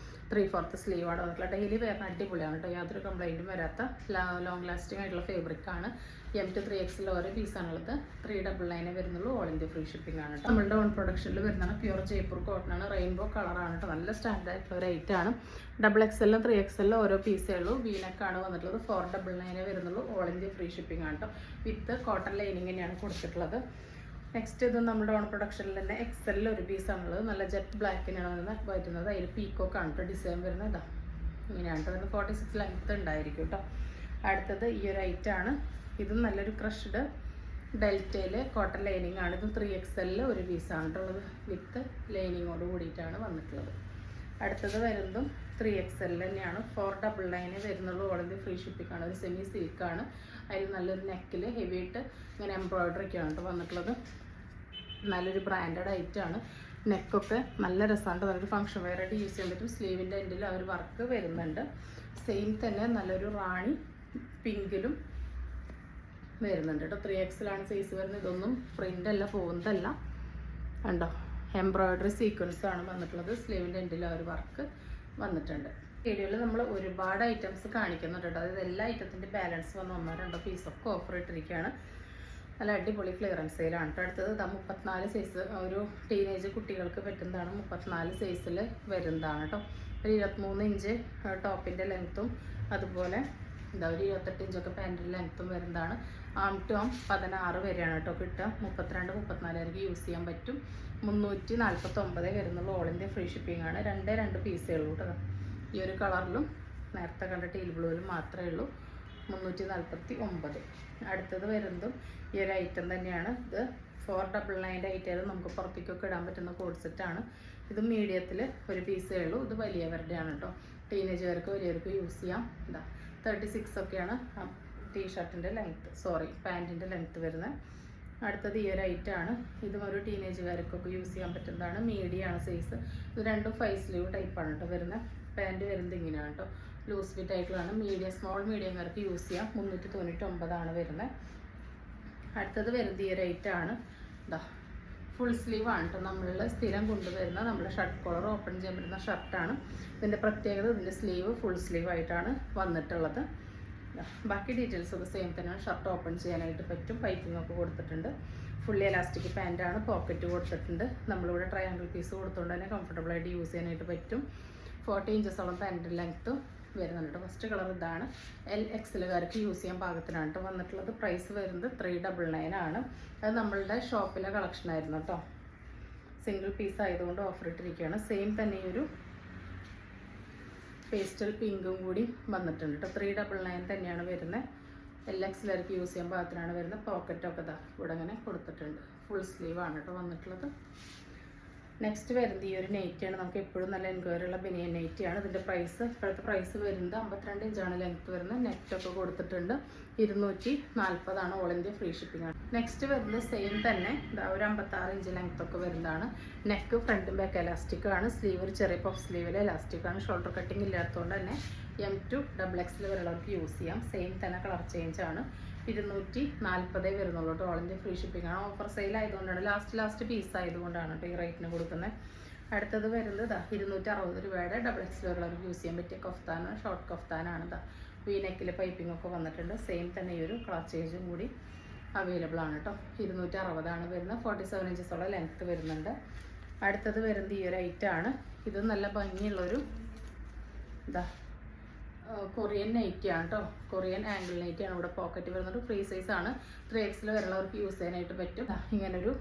3/4 സ്ലീവ് ആണ് വന്നിട്ടുള്ളത്. ഡെയിലി വേറെ അടിപൊളിയാണ് കേട്ടോ. യാതൊരു കംപ്ലൈൻറ്റും വരാത്ത ലോങ് ലാസ്റ്റിംഗ് ആയിട്ടുള്ള ഫാബ്രിക് ആണ്. M2 3XL ഓരോ പീസാണുള്ളത്. 399 വരുന്നുള്ളൂ. ഓൾ ഇന്ത്യ ഫ്രീ ഷിപ്പിംഗ് ആണ് കേട്ടോ. നമ്മളുടെ ഓൺ പ്രൊഡക്ഷനിൽ വരുന്നതാണ്. പ്യുർ ജയ്പൂർ കോട്ടൺ ആണ്. റെയിൻബോ കളറാണ് കേട്ടോ. നല്ല സ്റ്റാൻഡേർഡ് ആയിട്ടുള്ള ഒരു ഐറ്റാണ്. XXLും 3XLും ഓരോ പീസേ ഉള്ളൂ. വീനക്കാണ് വന്നിട്ടുള്ളത്. 499 വരുന്നുള്ളൂ. ഓൾ ഇന്ത്യ ഫ്രീ ഷിപ്പിംഗ് ആണ് കേട്ടോ. വിത്ത് കോട്ടൺ ലൈനിങ് തന്നെയാണ് കൊടുത്തിട്ടുള്ളത്. നെക്സ്റ്റ് ഇത് നമ്മുടെ ഓൺ പ്രൊഡക്ഷനിൽ തന്നെ XL ഒരു പീസാണുള്ളത്. നല്ല ജെറ്റ് ബ്ലാക്കിനാണ് വരുന്നത്. അതിൽ പീക്കോക്കാണ് കേട്ടോ ഡിസൈൻ വരുന്നത്. ഇതാ ഇങ്ങനെയാണ് കേട്ടോ. 46 ലെങ്ത്ത് ഉണ്ടായിരിക്കും കേട്ടോ. അടുത്തത് ഈ ഒരു ഐറ്റാണ്. ഇതും നല്ലൊരു ക്രഷ്ഡ് ഡെൽറ്റയിൽ കോട്ടൺ ലൈനിങ് ആണ്. ഇതും 3XL ഒരു പീസാണ് കേട്ടുള്ളത്. വിത്ത് ലൈനിങ്ങോട് കൂടിയിട്ടാണ് വന്നിട്ടുള്ളത്. അടുത്തത് വരുന്നതും 3XL തന്നെയാണ്. 499 വരുന്നുള്ളൂ. ഓൾ ഇന്ത്യ ഫ്രീ ഷിപ്പിംഗ് ആണ്. ഒരു സെമി സിൽക്കാണ്. അതിൽ നല്ലൊരു നെക്കിൽ ഹെവി ആയിട്ട് ഇങ്ങനെ എംബ്രോയിഡറിയൊക്കെയാണ് കേട്ടോ വന്നിട്ടുള്ളത്. നല്ലൊരു ബ്രാൻഡഡ് ഐറ്റാണ്. നെക്കൊക്കെ നല്ല രസമാണ്. നല്ലൊരു ഫംഗ്ഷൻ വെയറായിട്ട് യൂസ് ചെയ്യാൻ പറ്റും. സ്ലീവിൻ്റെ എൻഡിൽ ആ ഒരു വർക്ക് വരുന്നുണ്ട്. സെയിം തന്നെ നല്ലൊരു റാണി പിങ്കിലും വരുന്നുണ്ട് കേട്ടോ. 3XL ആണ് സൈസ് വരുന്നത്. ഇതൊന്നും പ്രിൻ്റ് അല്ല, പോകുന്നതല്ല കണ്ടോ. എംബ്രോയിഡറി സീക്വൻസ് ആണ് വന്നിട്ടുള്ളത്. സ്ലീവിൻ്റെ എൻഡിൽ ആ ഒരു വർക്ക് വന്നിട്ടുണ്ട്. വീഡിയോയിൽ നമ്മൾ ഒരുപാട് ഐറ്റംസ് കാണിക്കുന്നുണ്ട് കേട്ടോ. അതായത് എല്ലാ ഐറ്റത്തിൻ്റെ ബാലൻസ് വന്ന് 1-2 പീസൊക്കെ ഓഫർ ഇട്ടിരിക്കുകയാണ്. നല്ല അടിപൊളി ക്ലിയറൻസ് സെയിലാണ് കേട്ടോ. അടുത്തത് 34 സൈസ് ഒരു ടീനേജ് കുട്ടികൾക്ക് പറ്റുന്നതാണ്. 34 സൈസിൽ വരുന്നതാണ് കേട്ടോ. ഒരു 23 ഇഞ്ച് ടോപ്പിൻ്റെ ലെങ്ത്തും അതുപോലെ എന്താ ഒരു 28 ഇഞ്ചൊക്കെ പാൻറ്റിൻ്റെ ലെങ്ത്തും വരുന്നതാണ്. ആം ടു ആം 16 വരെയാണ് കേട്ടോ കിട്ടുക. 32-34 വരെയൊക്കെ യൂസ് ചെയ്യാൻ പറ്റും. 349 വരുന്നുള്ളൂ. ഓൾ ഇന്ത്യ ഫ്രീ ഷിപ്പിംഗ് ആണ്. 2 പീസേ ഉള്ളൂ കേട്ടോ. ഈ ഒരു കളറിലും നേരത്തെ കണ്ട ടീൽ ബ്ലൂവിലും മാത്രമേ ഉള്ളൂ. 349. അടുത്തത് വരുന്നതും ഈ ഒരു ഐറ്റം തന്നെയാണ്. ഇത് 499 ഐറ്റം നമുക്ക് പുറത്തേക്കൊക്കെ ഇടാൻ പറ്റുന്ന കോഡ് സെറ്റാണ്. ഇത് മീഡിയത്തിൽ ഒരു പീസേ ഉള്ളൂ. ഇത് വലിയവരുടെയാണ് കേട്ടോ. ടീനേജുകാർക്ക് വലിയവർക്ക് യൂസ് ചെയ്യാം. എന്താ 36 ഒക്കെയാണ് ടീഷർട്ടിൻ്റെ പാൻറ്റിൻ്റെ ലെങ്ത്ത് വരുന്നത്. അടുത്തത് ഈ ഒരു ഐറ്റാണ്. ഇതും ഒരു ടീനേജുകാർക്കൊക്കെ യൂസ് ചെയ്യാൻ പറ്റുന്നതാണ്. മീഡിയമാണ് സൈസ്. ഇത് രണ്ടും 5 സ്ലീവ് ടൈപ്പാണ് കേട്ടോ വരുന്നത്. പാൻറ്റ് വരുന്നത് ഇങ്ങനെയാണ് കേട്ടോ. ലൂസ് ഫിറ്റ് ആയിട്ടുള്ളതാണ്. സ്മോൾ മീഡിയംകാർക്ക് യൂസ് ചെയ്യാം. 399 വരുന്നത്. അടുത്തത് വരുന്നത് ഈ ഒരു ഐറ്റാണ്. ഇതാ ഫുൾ സ്ലീവ് ആണ് കേട്ടോ. നമ്മൾ സ്ഥിരം കൊണ്ടുവരുന്ന നമ്മുടെ ഷർട്ട് കോളർ ഓപ്പൺ ചെയ്യാൻ പറ്റുന്ന ഷർട്ടാണ്. ഇതിൻ്റെ പ്രത്യേകത ഇതിൻ്റെ സ്ലീവ് ഫുൾ സ്ലീവ് ആയിട്ടാണ് വന്നിട്ടുള്ളത്. ബാക്കി ഡീറ്റെയിൽസ് ഒക്കെ സെയിം തന്നെയാണ്. ഷർട്ട് ഓപ്പൺ ചെയ്യാനായിട്ട് പറ്റും. പൈപ്പിംഗ് ഒക്കെ കൊടുത്തിട്ടുണ്ട്. Fully elastic പാൻറ്റാണ്. പോക്കറ്റ് കൊടുത്തിട്ടുണ്ട്. നമ്മളിവിടെ ട്രയാങ്കിൾ പീസ് കൊടുത്തുകൊണ്ട് തന്നെ കംഫർട്ടബിളായിട്ട് യൂസ് ചെയ്യാനായിട്ട് പറ്റും. 40 ഇഞ്ചസോളം പാൻറ്റ് ലെങ്ത്ത് വരുന്നുണ്ട്. ഫസ്റ്റ് കളർ ഇതാണ്. XLകാർക്ക് യൂസ് ചെയ്യാൻ പാകത്തിനാണ് കേട്ടോ വന്നിട്ടുള്ളത്. പ്രൈസ് വരുന്നത് 399 ആണ്. അത് നമ്മളുടെ ഷോപ്പിലെ കളക്ഷൻ ആയിരുന്നു കേട്ടോ. സിംഗിൾ പീസ് ആയതുകൊണ്ട് ഓഫർ ഇട്ടിരിക്കുകയാണ്. സെയിം തന്നെ ഈ ഒരു പേസ്റ്റൽ പിങ്കും കൂടി വന്നിട്ടുണ്ട് കേട്ടോ. 399 തന്നെയാണ് വരുന്നത്. XLകാർക്ക് യൂസ് ചെയ്യാൻ പാകത്തിനാണ് വരുന്നത്. പോക്കറ്റൊക്കെ ഇതാ ഇവിടെ അങ്ങനെ കൊടുത്തിട്ടുണ്ട്. ഫുൾ സ്ലീവ് ആണ് കേട്ടോ വന്നിട്ടുള്ളത്. നെക്സ്റ്റ് വരുന്നത് ഈ ഒരു നെയ്റ്റിയാണ്. നമുക്ക് എപ്പോഴും നല്ല എൻക്വയറി ഉള്ള ബനിയൻ നെയ്റ്റിയാണ്. ഇതിൻ്റെ ഇപ്പോഴത്തെ പ്രൈസ് വരുന്നത് 52 ഇഞ്ചാണ് ലെങ്ത്ത് വരുന്നത്. നെറ്റൊക്കെ കൊടുത്തിട്ടുണ്ട്. 240 ഓൾ ഇന്ത്യ ഫ്രീ ഷിപ്പിംഗ് ആണ്. നെക്സ്റ്റ് വരുന്നത് സെയിം തന്നെ ഒരു 56 ഇഞ്ച് ലെങ്ത്തൊക്കെ വരുന്നതാണ്. നെക്ക് ഫ്രണ്ടും ബാക്ക് എലാസ്റ്റിക് ആണ്. സ്ലീവ് ഒരു ചെറിയ പഫ് സ്ലീവിൽ എലാസ്റ്റിക് ആണ്. ഷോൾഡർ കട്ടിങ് ഇല്ലാത്തതുകൊണ്ട് തന്നെ M2 XXL വരെയുള്ളവർക്ക് യൂസ് ചെയ്യാം. സെയിം തന്നെ കളർ ചേഞ്ച് ആണ്. 240 വരുന്നുള്ളൂ കേട്ടോ. ഓൾ ഇന്ത്യ ഫ്രീ ഷിപ്പിംഗ് ആണ്. ഓഫർ സെയിൽ ആയതുകൊണ്ടാണ്. ലാസ്റ്റ് പീസ് ആയതുകൊണ്ടാണ് കേട്ടോ ഈ റേറ്റിന് കൊടുക്കുന്നത്. അടുത്തത് വരുന്നത് 260 രൂപയുടെ XXL വരെയുള്ളവർക്ക് യൂസ് ചെയ്യാൻ പറ്റിയ കഫ്താനാണ്. ഷോർട്ട് കഫ്താനാണ്. വി നെക്കിൽ പൈപ്പിംഗ് ഒക്കെ വന്നിട്ടുണ്ട്. സെയിം തന്നെ ഈ ഒരു കളർ ചേഞ്ചും കൂടി അവൈലബിൾ ആണ് കേട്ടോ. 260 വരുന്നത്. 47 ഇഞ്ചസോളം ലെങ്ത്ത് വരുന്നുണ്ട്. അടുത്തത് വരുന്നത് ഈ ഒരു ഐറ്റാണ്. ഇത് നല്ല ഭംഗിയുള്ളൊരു കൊറിയൻ നൈറ്റിയാണ് കേട്ടോ. കൊറിയൻ ആംഗിൾ നൈറ്റിയാണ്. ഇവിടെ പോക്കറ്റ് വരുന്നത്. ഫ്രീ സൈസാണ്. 3XL വരെയുള്ളവർക്ക് യൂസ് ചെയ്യാനായിട്ട് പറ്റും. ഇങ്ങനൊരു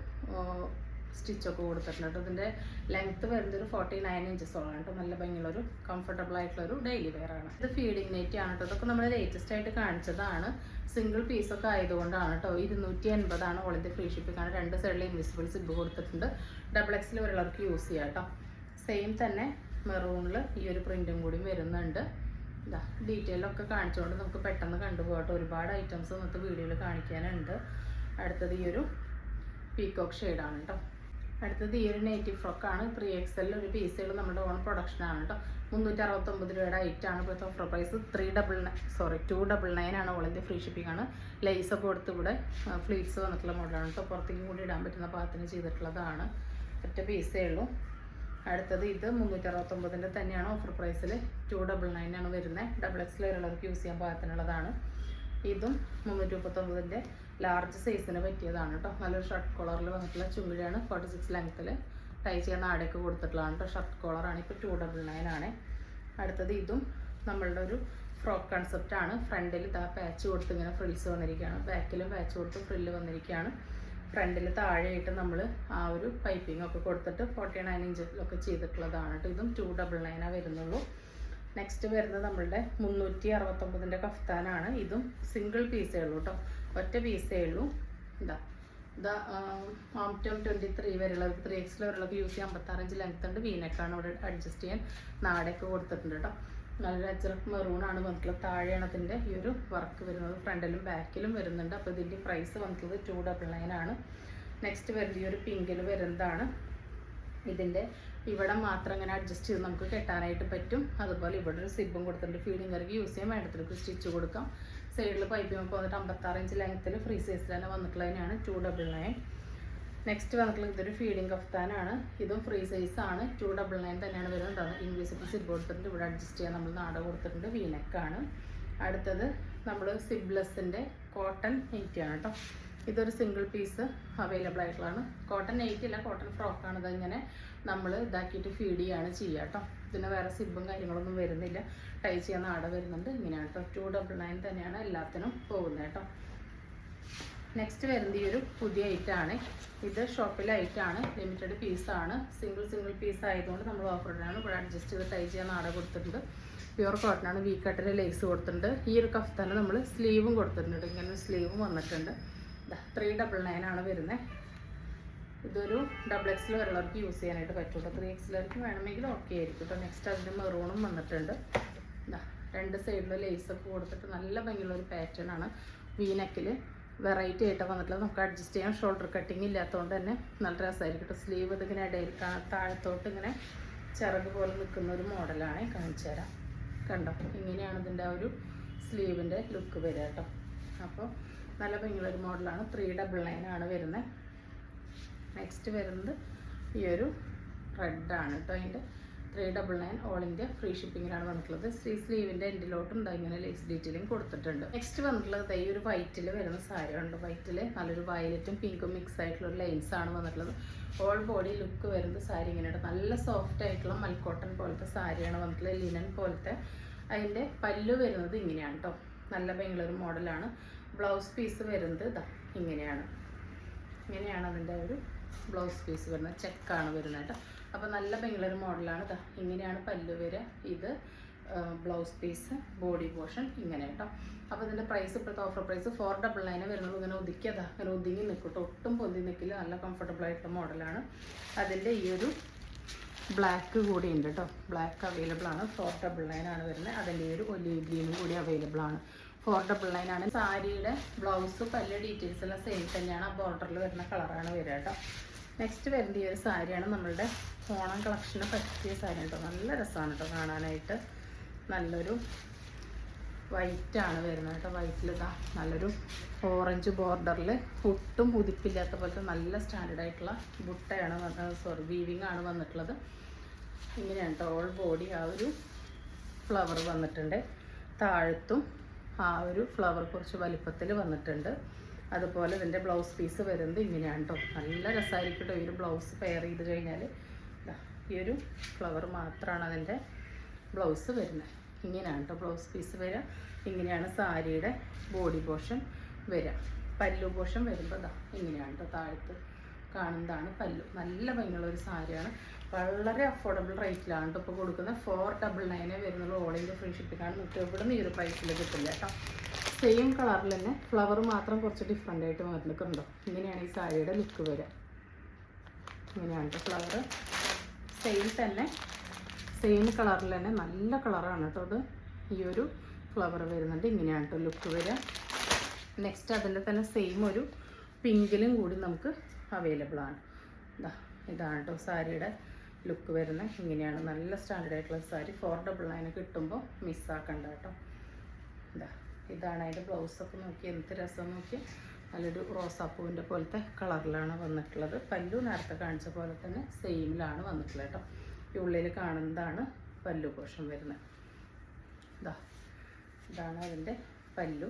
സ്റ്റിച്ചൊക്കെ കൊടുത്തിട്ടുണ്ട് കേട്ടോ. ഇതിൻ്റെ ലെങ്ത്ത് വരുന്നത് ഒരു 49 ഇഞ്ചസോളം കേട്ടോ. നല്ല ഭംഗിയുള്ളൊരു കംഫർട്ടബിൾ ആയിട്ടുള്ളൊരു ഡെയിലി വെയർ ആണ്. ഇത് ഫീഡിങ് നൈറ്റി ആണ് കേട്ടോ. ഇതൊക്കെ നമ്മൾ ലേറ്റസ്റ്റ് ആയിട്ട് കാണിച്ചതാണ്. സിംഗിൾ പീസൊക്കെ ആയതുകൊണ്ടാണ് കേട്ടോ. 280 ഓൾ ഇന്ത്യ ഫ്രീ ഷിപ്പിംഗ് ആണ്. 2 സൈഡിൽ ഇൻവിസിബിൾ സിബ് കൊടുത്തിട്ടുണ്ട്. XXL വരെയുള്ളവർക്ക് യൂസ് ചെയ്യാം കേട്ടോ. സെയിം തന്നെ മെറൂണിൽ ഈ ഒരു പ്രിൻറ്റും കൂടി വരുന്നുണ്ട്. ഡീറ്റെയിലൊക്കെ കാണിച്ചുകൊണ്ട് നമുക്ക് പെട്ടെന്ന് കണ്ടുപോകട്ടെ. ഒരുപാട് ഐറ്റംസ് ഇന്നത്തെ വീഡിയോയിൽ കാണിക്കാനുണ്ട്. അടുത്തത് ഈ ഒരു പീകോക്ക് ഷെയ്ഡാണ് കേട്ടോ. അടുത്തത് ഈ ഒരു നേറ്റീവ് ഫ്രോക്കാണ്. 3XL ഒരു പീസുകൾ നമ്മുടെ ഓൺ പ്രൊഡക്ഷനാണ് കേട്ടോ. 369 രൂപയുടെ ഐറ്റാണ്. ഇപ്പോഴത്തെ ഓഫർ പ്രൈസ് 299 ആണ്. ഓൾ ഇന്ത്യ ഫ്രീ ഷിപ്പിംഗ് ആണ്. ലേസൊക്കെ കൊടുത്ത് ഇവിടെ ഫ്ലീറ്റ്സ് വന്നിട്ടുള്ള മോഡലാണ് കേട്ടോ. പുറത്തേക്കും കൂടി ഇടാൻ പറ്റുന്ന പാകത്തിന് ചെയ്തിട്ടുള്ളതാണ്. ഒറ്റ പീസേ ഉള്ളൂ. അടുത്തത് ഇത് 369 തന്നെയാണ്. ഓഫർ പ്രൈസിൽ 299 ആണ് വരുന്നത്. XXL വരെയുള്ളവർക്ക് യൂസ് ചെയ്യാൻ പാകത്തിനുള്ളതാണ്. ഇതും 339 ലാർജ് സൈസിന് പറ്റിയതാണ് കേട്ടോ. നല്ലൊരു ഷർട്ട് കോളറിൽ വന്നിട്ടുള്ള ചുങ്കിടിയാണ്. 46 ലെങ്ത്തിൽ ടൈ ചെയ്യാൻ നാടൊക്കെ കൊടുത്തിട്ടുള്ളതാണ് കേട്ടോ. ഷർട്ട് കോളറാണ്. ഇപ്പോൾ 299 ആണ്. അടുത്തത് ഇതും നമ്മളുടെ ഒരു ഫ്രോക്ക് കൺസെപ്റ്റാണ്. ഫ്രണ്ടിൽ പാച്ച് കൊടുത്ത് ഇങ്ങനെ ഫ്രിൽസ് വന്നിരിക്കുകയാണ്. ബാക്കിലും പാച്ച് കൊടുത്ത് ഫ്രില്ല് വന്നിരിക്കുകയാണ്. ഫ്രണ്ടിൽ താഴെയായിട്ട് നമ്മൾ ആ ഒരു പൈപ്പിംഗ് ഒക്കെ കൊടുത്തിട്ട് 49 ഇഞ്ചിലൊക്കെ ചെയ്തിട്ടുള്ളതാണ് കേട്ടോ. ഇതും 299 വരുന്നുള്ളൂ. നെക്സ്റ്റ് വരുന്നത് നമ്മളുടെ 369 കഫ്താനാണ്. ഇതും സിംഗിൾ പീസേ ഉള്ളൂ കേട്ടോ. ഒറ്റ പീസേ ഉള്ളൂ. ആംറ്റം 23 വരെയുള്ളവർക്ക് 3XL വരെയുള്ളവർക്ക് യൂസ് ചെയ്യാൻ 56 ഇഞ്ച് ലെങ്ത് ഉണ്ട്. വീനെക്കാണ് ഇവിടെ അഡ്ജസ്റ്റ് ചെയ്യാൻ നാടൊക്കെ കൊടുത്തിട്ടുണ്ട് കേട്ടോ. നല്ലൊരു അച്ചറക്ക് മെറൂണാണ് വന്നിട്ടുള്ളത്. താഴെയാണ് അതിൻ്റെ ഈ ഒരു വർക്ക് വരുന്നത്. ഫ്രണ്ടിലും ബാക്കിലും വരുന്നുണ്ട്. അപ്പോൾ ഇതിൻ്റെ പ്രൈസ് വന്നിട്ടുള്ളത് 299 ആണ്. നെക്സ്റ്റ് വരുന്നത് ഈ ഒരു പിങ്കിൽ വരുന്നതാണ്. ഇതിൻ്റെ ഇവിടെ മാത്രം ഇങ്ങനെ അഡ്ജസ്റ്റ് ചെയ്ത് നമുക്ക് കെട്ടാനായിട്ട് പറ്റും. അതുപോലെ ഇവിടെ ഒരു സിബും കൊടുത്തിട്ടുണ്ട്. ഫീഡിങ് കറിക്ക് യൂസ് ചെയ്യാൻ വേണ്ടത്തിലേക്ക് സ്റ്റിച്ച് കൊടുക്കാം. സൈഡിൽ പൈപ്പിംഗ് ഒക്കെ വന്നിട്ട് 56 ഇഞ്ച് ലെങ്ത്തിൽ ഫ്രീ സൈസിൽ തന്നെ വന്നിട്ടുള്ളതിനാണ് 299. നെക്സ്റ്റ് വന്നിട്ടുള്ളത് ഇതൊരു ഫീഡിങ് കഫ്താനാണ്. ഇതും ഫ്രീ സൈസാണ്. 299 തന്നെയാണ് വരുന്നത്. ഇൻവിസിബിൾ സിബ് കൊടുത്തിട്ടുണ്ട്. ഇവിടെ അഡ്ജസ്റ്റ് ചെയ്യാൻ നമ്മൾ നാട കൊടുത്തിട്ടുണ്ട്. വീനെക്കാണ്. അടുത്തത് നമ്മൾ സിബ്ലെസ്സിൻ്റെ കോട്ടൺ നൈറ്റിയാണ് കേട്ടോ. ഇതൊരു സിംഗിൾ പീസ് അവൈലബിൾ ആയിട്ടുള്ളതാണ്. കോട്ടൺ നൈറ്റി അല്ല, കോട്ടൺ ഫ്രോക്കാണ്. ഇതിങ്ങനെ നമ്മൾ ഇതാക്കിയിട്ട് ഫീഡ് ചെയ്യാണ് ചെയ്യുക കേട്ടോ. പിന്നെ വേറെ സിബും കാര്യങ്ങളൊന്നും വരുന്നില്ല. ടൈ ചെയ്യാൻ നാട വരുന്നുണ്ട്. ഇങ്ങനെയാണ് കേട്ടോ. 299 തന്നെയാണ് എല്ലാത്തിനും പോകുന്നത് കേട്ടോ. നെക്സ്റ്റ് വരുന്നത് ഈ ഒരു പുതിയ ഐറ്റാണ്. ഇത് ഷോപ്പിലെ ഐറ്റാണ്. ലിമിറ്റഡ് പീസാണ്. സിംഗിൾ പീസ് ആയതുകൊണ്ട് നമ്മൾ ഓഫർ ഇടാണ്. ഇവിടെ അഡ്ജസ്റ്റ് ചെയ്ത് ടൈ ചെയ്യാൻ നാട കൊടുത്തിട്ടുണ്ട്. പ്യുവർ കോട്ടനാണ്. വി കട്ടിൽ ലേസ് കൊടുത്തിട്ടുണ്ട്. ഈ ഒരു കഫ്താന് നമ്മൾ സ്ലീവും കൊടുത്തിട്ടുണ്ട്. ഇങ്ങനെ സ്ലീവും വന്നിട്ടുണ്ട്. 399 ആണ് വരുന്നത്. ഇതൊരു XXL വരെയുള്ളവർക്ക് യൂസ് ചെയ്യാനായിട്ട് പറ്റുള്ളൂ. 3XLർക്ക് വേണമെങ്കിൽ ഓക്കെ ആയിരിക്കും കേട്ടോ. നെക്സ്റ്റ് അതിൻ്റെ മെറൂണും വന്നിട്ടുണ്ട്. 2 സൈഡിലും ലേസൊക്കെ കൊടുത്തിട്ട് നല്ല ഭംഗിയുള്ളൊരു പാറ്റേൺ ആണ്. വീനെക്കിൽ വെറൈറ്റി ആയിട്ട് വന്നിട്ടുള്ളത്. നമുക്ക് അഡ്ജസ്റ്റ് ചെയ്യാൻ ഷോൾഡർ കട്ടിങ് ഇല്ലാത്തതുകൊണ്ട് തന്നെ നല്ല രസമായിരിക്കും കേട്ടോ. സ്ലീവ് ഇതിങ്ങനെ ഇടയിൽ താഴത്തോട്ട് ഇങ്ങനെ ചിറക് പോലെ നിൽക്കുന്ന ഒരു മോഡലാണ്. കാണിച്ചു തരാം. കണ്ടോ, ഇങ്ങനെയാണ് ഇതിൻ്റെ ആ ഒരു സ്ലീവിൻ്റെ ലുക്ക് വരിക കേട്ടോ. അപ്പോൾ നല്ല ഭംഗിയുള്ളൊരു മോഡലാണ്. 399 ആണ് വരുന്നത്. നെക്സ്റ്റ് വരുന്നത് ഈ ഒരു റെഡാണ് കേട്ടോ. അതിൻ്റെ 399 ഓൾ ഇന്ത്യ ഫ്രീ ഷിപ്പിങ്ങിലാണ് വന്നിട്ടുള്ളത്. സ്ലീവിൻ്റെ എൻഡിലോട്ടും ഇങ്ങനെ ലേസ് ഡീറ്റെയിലിംഗ് കൊടുത്തിട്ടുണ്ട്. നെക്സ്റ്റ് വന്നിട്ടുള്ളത് ഈ ഒരു വൈറ്റിൽ വരുന്ന സാരിയുണ്ട്. വൈറ്റിൽ നല്ലൊരു വയലറ്റും പിങ്കും മിക്സ് ആയിട്ടുള്ള ലൈൻസ് ആണ് വന്നിട്ടുള്ളത്. ഓൾ ബോഡി ലുക്ക് വരുന്നത് സാരി ഇങ്ങനെയാണ്. നല്ല സോഫ്റ്റ് ആയിട്ടുള്ള മൽക്കോട്ടൺ പോലത്തെ സാരിയാണ് വന്നിട്ടുള്ളത്. ലിനൻ പോലത്തെ. അതിൻ്റെ പല്ലു വരുന്നത് ഇങ്ങനെയാണ് കേട്ടോ. നല്ല ഭംഗിയുള്ളൊരു മോഡലാണ്. ബ്ലൗസ് പീസ് വരുന്നത് ഇങ്ങനെയാണ്. അതിൻ്റെ ഒരു ബ്ലൗസ് പീസ് വരുന്നത്. ചെക്കാണ് വരുന്നത് കേട്ടോ. അപ്പോൾ നല്ല ഭംഗിയുള്ളൊരു മോഡലാണ്. ഇങ്ങനെയാണ് പല്ലു വരിക. ഇത് ബ്ലൗസ് പീസ്, ബോഡി പോർഷൻ ഇങ്ങനെ കേട്ടോ. അപ്പോൾ ഇതിൻ്റെ പ്രൈസ് ഇപ്പോഴത്തെ ഓഫർ പ്രൈസ് 499 വരുന്നുള്ളൂ. ഇങ്ങനെ ഇങ്ങനെ ഒതുങ്ങി നിൽക്കട്ടോ. ഒട്ടും പൊന്തി നിൽക്കില്ല. നല്ല കംഫർട്ടബിൾ ആയിട്ടുള്ള മോഡലാണ്. അതിൻ്റെ ഈ ഒരു ബ്ലാക്ക് കൂടി ഉണ്ട് കേട്ടോ. ബ്ലാക്ക് അവൈലബിൾ ആണ്. 499 ആണ് വരുന്നത്. അതിൻ്റെ ഈ ഒരു ഒലീവ് ഗ്രീനും കൂടി അവൈലബിൾ ആണ്. 499 ആണ്. സാരിയുടെ ബ്ലൗസ് പല ഡീറ്റെയിൽസ് എല്ലാം സെയിം തന്നെയാണ്. ആ ബോർഡറിൽ വരുന്ന കളറാണ് വരിക കേട്ടോ. നെക്സ്റ്റ് വരുന്ന ഈ ഒരു സാരിയാണ് നമ്മളുടെ ഓണം കളക്ഷന് പറ്റിയ സാരി കേട്ടോ. നല്ല രസമാണ് കേട്ടോ കാണാനായിട്ട്. നല്ലൊരു വൈറ്റാണ് വരുന്നത് കേട്ടോ. വൈറ്റിൽ നല്ലൊരു ഓറഞ്ച് ബോർഡറിൽ ഒട്ടും ഉതിപ്പില്ലാത്ത പോലത്തെ നല്ല സ്റ്റാൻഡേർഡ് ആയിട്ടുള്ള ബുട്ടയാണ് വീവിങ് ആണ് വന്നിട്ടുള്ളത്. ഇങ്ങനെയാണ് കേട്ടോ. ഓൾ ബോഡി ആ ഒരു ഫ്ലവർ വന്നിട്ടുണ്ട്. താഴത്തും ആ ഒരു ഫ്ലവർ കുറച്ച് വലിപ്പത്തിൽ വന്നിട്ടുണ്ട്. അതുപോലെ ഇതിൻ്റെ ബ്ലൗസ് പീസ് വരുന്നത് ഇങ്ങനെയാണ് കേട്ടോ. നല്ല രസമായിരിക്കും കേട്ടോ ഈ ഒരു ബ്ലൗസ് പെയർ ചെയ്ത് കഴിഞ്ഞാൽ. ഈ ഒരു ഫ്ലവർ മാത്രമാണ് അതിൻ്റെ ബ്ലൗസ് വരുന്നത്. ഇങ്ങനെയാണ് കേട്ടോ ബ്ലൗസ് പീസ് വരിക. ഇങ്ങനെയാണ് സാരിയുടെ ബോഡി പോർഷൻ വരിക. പല്ലു പോർഷൻ വരുമ്പോൾ ഇങ്ങനെയാണ് കേട്ടോ. താഴത്ത് കാണുന്നതാണ് പല്ലു. നല്ല ഭംഗിയുള്ളൊരു സാരിയാണ്. വളരെ അഫോർഡബിൾ റേറ്റിലാണ് കേട്ടോ ഇപ്പോൾ കൊടുക്കുന്നത്. 499 വരുന്നുള്ളൂ. ഓൾ ഇന്ത്യ ഫ്രീ ഷിപ്പിംഗാണ്. നിങ്ങൾക്ക് എവിടെ നിന്ന് ഈ ഒരു പ്രൈസിൽ കിട്ടില്ല കേട്ടോ. സെയിം കളറിൽ തന്നെ ഫ്ലവർ മാത്രം കുറച്ച് ഡിഫറെൻ്റ് ആയിട്ട് വന്നിട്ടുണ്ടോ. ഇങ്ങനെയാണ് ഈ സാരിയുടെ ലുക്ക് വരിക. ഇങ്ങനെയാണ് കേട്ടോ ഫ്ലവർ. സെയിം കളറിൽ തന്നെ നല്ല കളറാണ് കേട്ടോ അത്. ഈ ഒരു ഫ്ലവർ വരുന്നുണ്ട്. ഇങ്ങനെയാണ് കേട്ടോ ലുക്ക് വരിക. നെക്സ്റ്റ് അതിൻ്റെ തന്നെ സെയിം ഒരു പിങ്കിലും കൂടി നമുക്ക് അവൈലബിൾ ആണ്. ഇതാണ് കേട്ടോ സാരിയുടെ ലുക്ക് വരുന്നത്. ഇങ്ങനെയാണ് നല്ല സ്റ്റാൻഡേർഡ് ആയിട്ടുള്ള സാരി. 499 കിട്ടുമ്പോൾ മിസ്സാക്കണ്ട കേട്ടോ. ഇതാണ് അതിൻ്റെ ബ്ലൗസൊക്കെ നോക്കി എന്ത് രസം നോക്കി. നല്ലൊരു റോസാപ്പൂവിൻ്റെ പോലത്തെ കളറിലാണ് വന്നിട്ടുള്ളത്. പല്ലു നേരത്തെ കാണിച്ച പോലെ തന്നെ സെയിമിലാണ് വന്നിട്ടുള്ളത് കേട്ടോ. ഈ ഉള്ളിൽ കാണുന്നതാണ് പല്ലു പോർഷൻ വരുന്നത്. ഇതാണ് അതിൻ്റെ പല്ലു.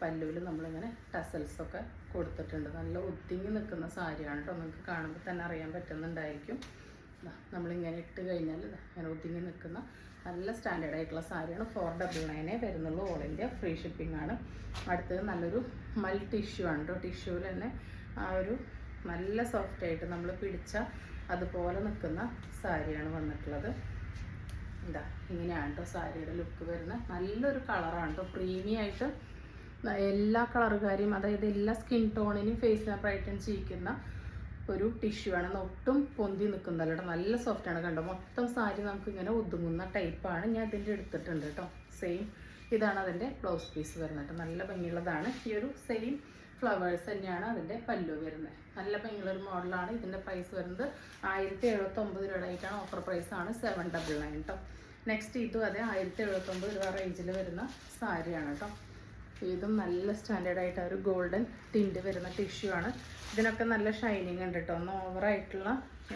പല്ലുവിൽ നമ്മളിങ്ങനെ ടസൽസൊക്കെ കൊടുത്തിട്ടുണ്ട്. നല്ല ഒതുങ്ങി നിൽക്കുന്ന സാരിയാണ് കേട്ടോ. നിങ്ങൾക്ക് കാണുമ്പോൾ തന്നെ അറിയാൻ പറ്റുന്നുണ്ടായിരിക്കും. നമ്മളിങ്ങനെ ഇട്ട് കഴിഞ്ഞാൽ ഇങ്ങനെ ഒതുങ്ങി നിൽക്കുന്ന നല്ല സ്റ്റാൻഡേർഡ് ആയിട്ടുള്ള സാരിയാണ്. 499 വരുന്നുള്ളൂ. ഓൾ ഇന്ത്യ ഫ്രീ ഷിപ്പിംഗ് ആണ്. അടുത്തത് നല്ലൊരു മൽ ടിഷ്യൂ ആണ് കേട്ടോ. ടിഷ്യൂവിൽ തന്നെ ആ ഒരു നല്ല സോഫ്റ്റായിട്ട് നമ്മൾ പിടിച്ച അതുപോലെ നിൽക്കുന്ന സാരിയാണ് വന്നിട്ടുള്ളത്. ഇങ്ങനെയാണ് കേട്ടോ സാരിയുടെ ലുക്ക് വരുന്നത്. നല്ലൊരു കളറാണ് കേട്ടോ. പ്രീമിയം ആയിട്ട് എല്ലാ കളറുകാരെയും, അതായത് എല്ലാ സ്കിൻ ടോണിനും ഫേസിനെ ബ്രൈറ്റൻ ചെയ്യിക്കുന്ന ഒരു ടിഷ്യൂ ആണ്. ഒട്ടും പൊന്തി നിൽക്കുന്നതല്ല. നല്ല സോഫ്റ്റാണ്. കണ്ടോ മൊത്തം സാരി നമുക്ക് ഇങ്ങനെ ഒതുങ്ങുന്ന ടൈപ്പാണ്. ഞാൻ ഇതിൻ്റെ എടുത്തിട്ടുണ്ട് കേട്ടോ. സെയിം ഇതാണ് അതിൻ്റെ ബ്ലൗസ് പീസ് വരുന്നത്. നല്ല ഭംഗിയുള്ളതാണ്. ഈ ഒരു സെയിം ഫ്ലവേഴ്സ് തന്നെയാണ് അതിൻ്റെ പല്ലു വരുന്നത്. നല്ല ഭംഗിയുള്ളൊരു മോഡലാണ്. ഇതിൻ്റെ പ്രൈസ് വരുന്നത് 1079 രൂപയായിട്ടാണ്. ഓഫർ പ്രൈസാണ് 799 കേട്ടോ. നെക്സ്റ്റ് ഇതും അതെ 1079 രൂപ റേഞ്ചിൽ വരുന്ന സാരിയാണ് കേട്ടോ. ഇതും നല്ല സ്റ്റാൻഡേർഡ് ആയിട്ട് ഒരു ഗോൾഡൻ ടിൻറ്റ് വരുന്ന ടിഷ്യൂ ആണ്. ഇതിനൊക്കെ നല്ല ഷൈനിങ് ഉണ്ട് കേട്ടോ. ഒന്നും ഓവറായിട്ടുള്ള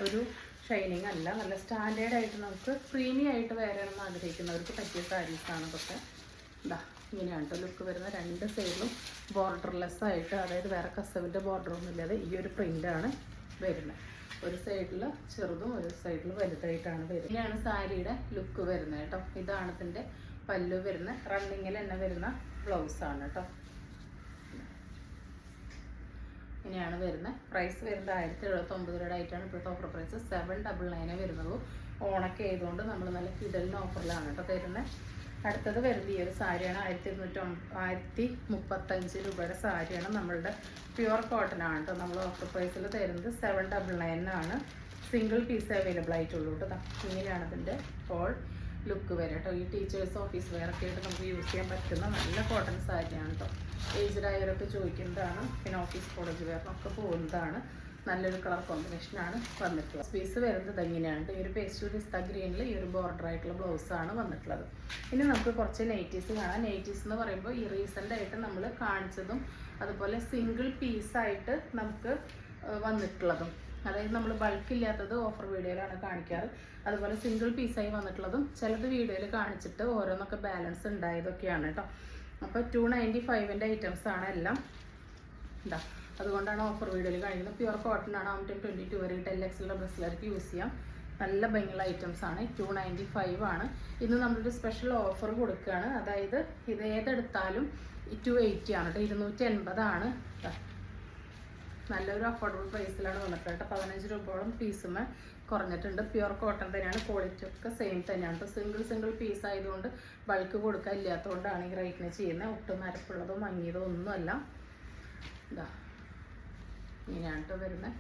ഒരു ഷൈനിങ് അല്ല. നല്ല സ്റ്റാൻഡേർഡ് ആയിട്ട് നമുക്ക് പ്രീമിയം ആയിട്ട് വേറെയാണെന്ന് ആഗ്രഹിക്കുന്നവർക്ക് പറ്റിയ സാരീസാണ് ഇതൊക്കെ. ഇങ്ങനെയാണ് കേട്ടോ ലുക്ക് വരുന്ന. രണ്ട് സൈഡിലും ബോർഡർലെസ് ആയിട്ട്, അതായത് വേറെ കസവിൻ്റെ ബോർഡറൊന്നും ഇല്ലാതെ ഈ ഒരു പ്രിൻ്റാണ് വരുന്നത്. ഒരു സൈഡിൽ ചെറുതും ഒരു സൈഡിൽ വലുതായിട്ടാണ് വരുന്നത്. ഇങ്ങനെയാണ് സാരിയുടെ ലുക്ക് വരുന്നത് കേട്ടോ. ഇതാണ് ഇതിൻ്റെ പല്ലു വരുന്ന. റണ്ണിങ്ങിൽ തന്നെ വരുന്ന ബ്ലൗസാണ് കേട്ടോ. ഇങ്ങനെയാണ് വരുന്നത്. പ്രൈസ് വരുന്നത് 1079 രൂപ ആയിട്ടാണ്. ഇപ്പോഴത്തെ ഓഫർ പ്രൈസ് 799 വരുന്നുള്ളൂ. ഓണൊക്കെ ആയതുകൊണ്ട് നമ്മൾ നല്ല കിടലിന് ഓഫറിലാണ് കേട്ടോ തരുന്നത്. അടുത്തത് വരുന്നത് ഈ ഒരു സാരിയാണ്. 1035 രൂപയുടെ സാരിയാണ്. നമ്മളുടെ പ്യുവർ കോട്ടൺ ആണ് കേട്ടോ. നമ്മൾ ഓഫർ പ്രൈസിൽ തരുന്നത് 799 ആണ്. സിംഗിൾ പീസ് അവൈലബിൾ ആയിട്ടുള്ളൂ കേട്ടോ. ഇങ്ങനെയാണ് ഇതിൻ്റെ ഹോൾ ലുക്ക് വരെ കേട്ടോ. ഈ ടീച്ചേഴ്സ് ഓഫീസ് വെയറൊക്കെ ആയിട്ട് നമുക്ക് യൂസ് ചെയ്യാൻ പറ്റുന്ന നല്ല കോട്ടൺ സാരിയാണ് കേട്ടോ. ഏജ്ഡ് ആയവരൊക്കെ ചോദിക്കുന്നതാണ്. പിന്നെ ഓഫീസ് കോളേജ് വെയറിനൊക്കെ പോകുന്നതാണ്. നല്ലൊരു കളർ കോമ്പിനേഷനാണ് വന്നിട്ടുള്ളത്. പീസ് വരുന്നത് ഇങ്ങനെയാണ്. ഈ ഒരു പേസ്റ്റൽ പിസ്ത ഗ്രീനിൽ ഈ ഒരു ബോർഡർ ആയിട്ടുള്ള ബ്ലൗസാണ് വന്നിട്ടുള്ളത്. ഇനി നമുക്ക് കുറച്ച് നൈറ്റീസ് കാണാം. നൈറ്റീസ് എന്ന് പറയുമ്പോൾ ഈ റീസെൻ്റ് ആയിട്ട് നമ്മൾ കാണിച്ചതും അതുപോലെ സിംഗിൾ പീസായിട്ട് നമുക്ക് വന്നിട്ടുള്ളതും, അതായത് നമ്മൾ ബൾക്കില്ലാത്തത് ഓഫർ വീഡിയോയിലാണ് കാണിക്കാറ്. അതുപോലെ സിംഗിൾ പീസായി വന്നിട്ടുള്ളതും ചിലത് വീഡിയോയിൽ കാണിച്ചിട്ട് ഓരോന്നൊക്കെ ബാലൻസ് ഉണ്ടായതൊക്കെയാണ് കേട്ടോ. അപ്പോൾ 295 ഐറ്റംസാണ് എല്ലാം. അതുകൊണ്ടാണ് ഓഫർ വീഡിയോയിൽ കാണിക്കുന്നത്. പ്യുവർ കോട്ടൺ ആണ്. 22 വരെ LXL ഡ്രസ്സിലായിരിക്കും യൂസ് ചെയ്യാം. നല്ല ഭംഗിയുള്ള ഐറ്റംസ് ആണ്. 295 ആണ്. ഇന്ന് നമ്മളൊരു സ്പെഷ്യൽ ഓഫർ കൊടുക്കുകയാണ്. അതായത് ഇത് ഏതെടുത്താലും 280 ആണ് കേട്ടോ. 280 ആണ്. നല്ലൊരു അഫോർഡബിൾ പ്രൈസിലാണ് വന്നിട്ട് കേട്ടോ. 15 രൂപയോളം പീസുമേ കുറഞ്ഞിട്ടുണ്ട്. പ്യുവർ കോട്ടൺ തന്നെയാണ്. ക്വാളിറ്റി ഒക്കെ സെയിം തന്നെയാണ് കേട്ടോ. സിംഗിൾ പീസ് ആയതുകൊണ്ട് ബൾക്ക് കൊടുക്കാൻ ഇല്ലാത്തതുകൊണ്ടാണ് ഈ റേറ്റിന് ചെയ്യുന്നത്. ഒട്ടും നരപ്പുള്ളതോ മങ്ങിയതോ ഒന്നുമല്ല. ഇങ്ങനെയാണ് കേട്ടോ വരുന്നത്.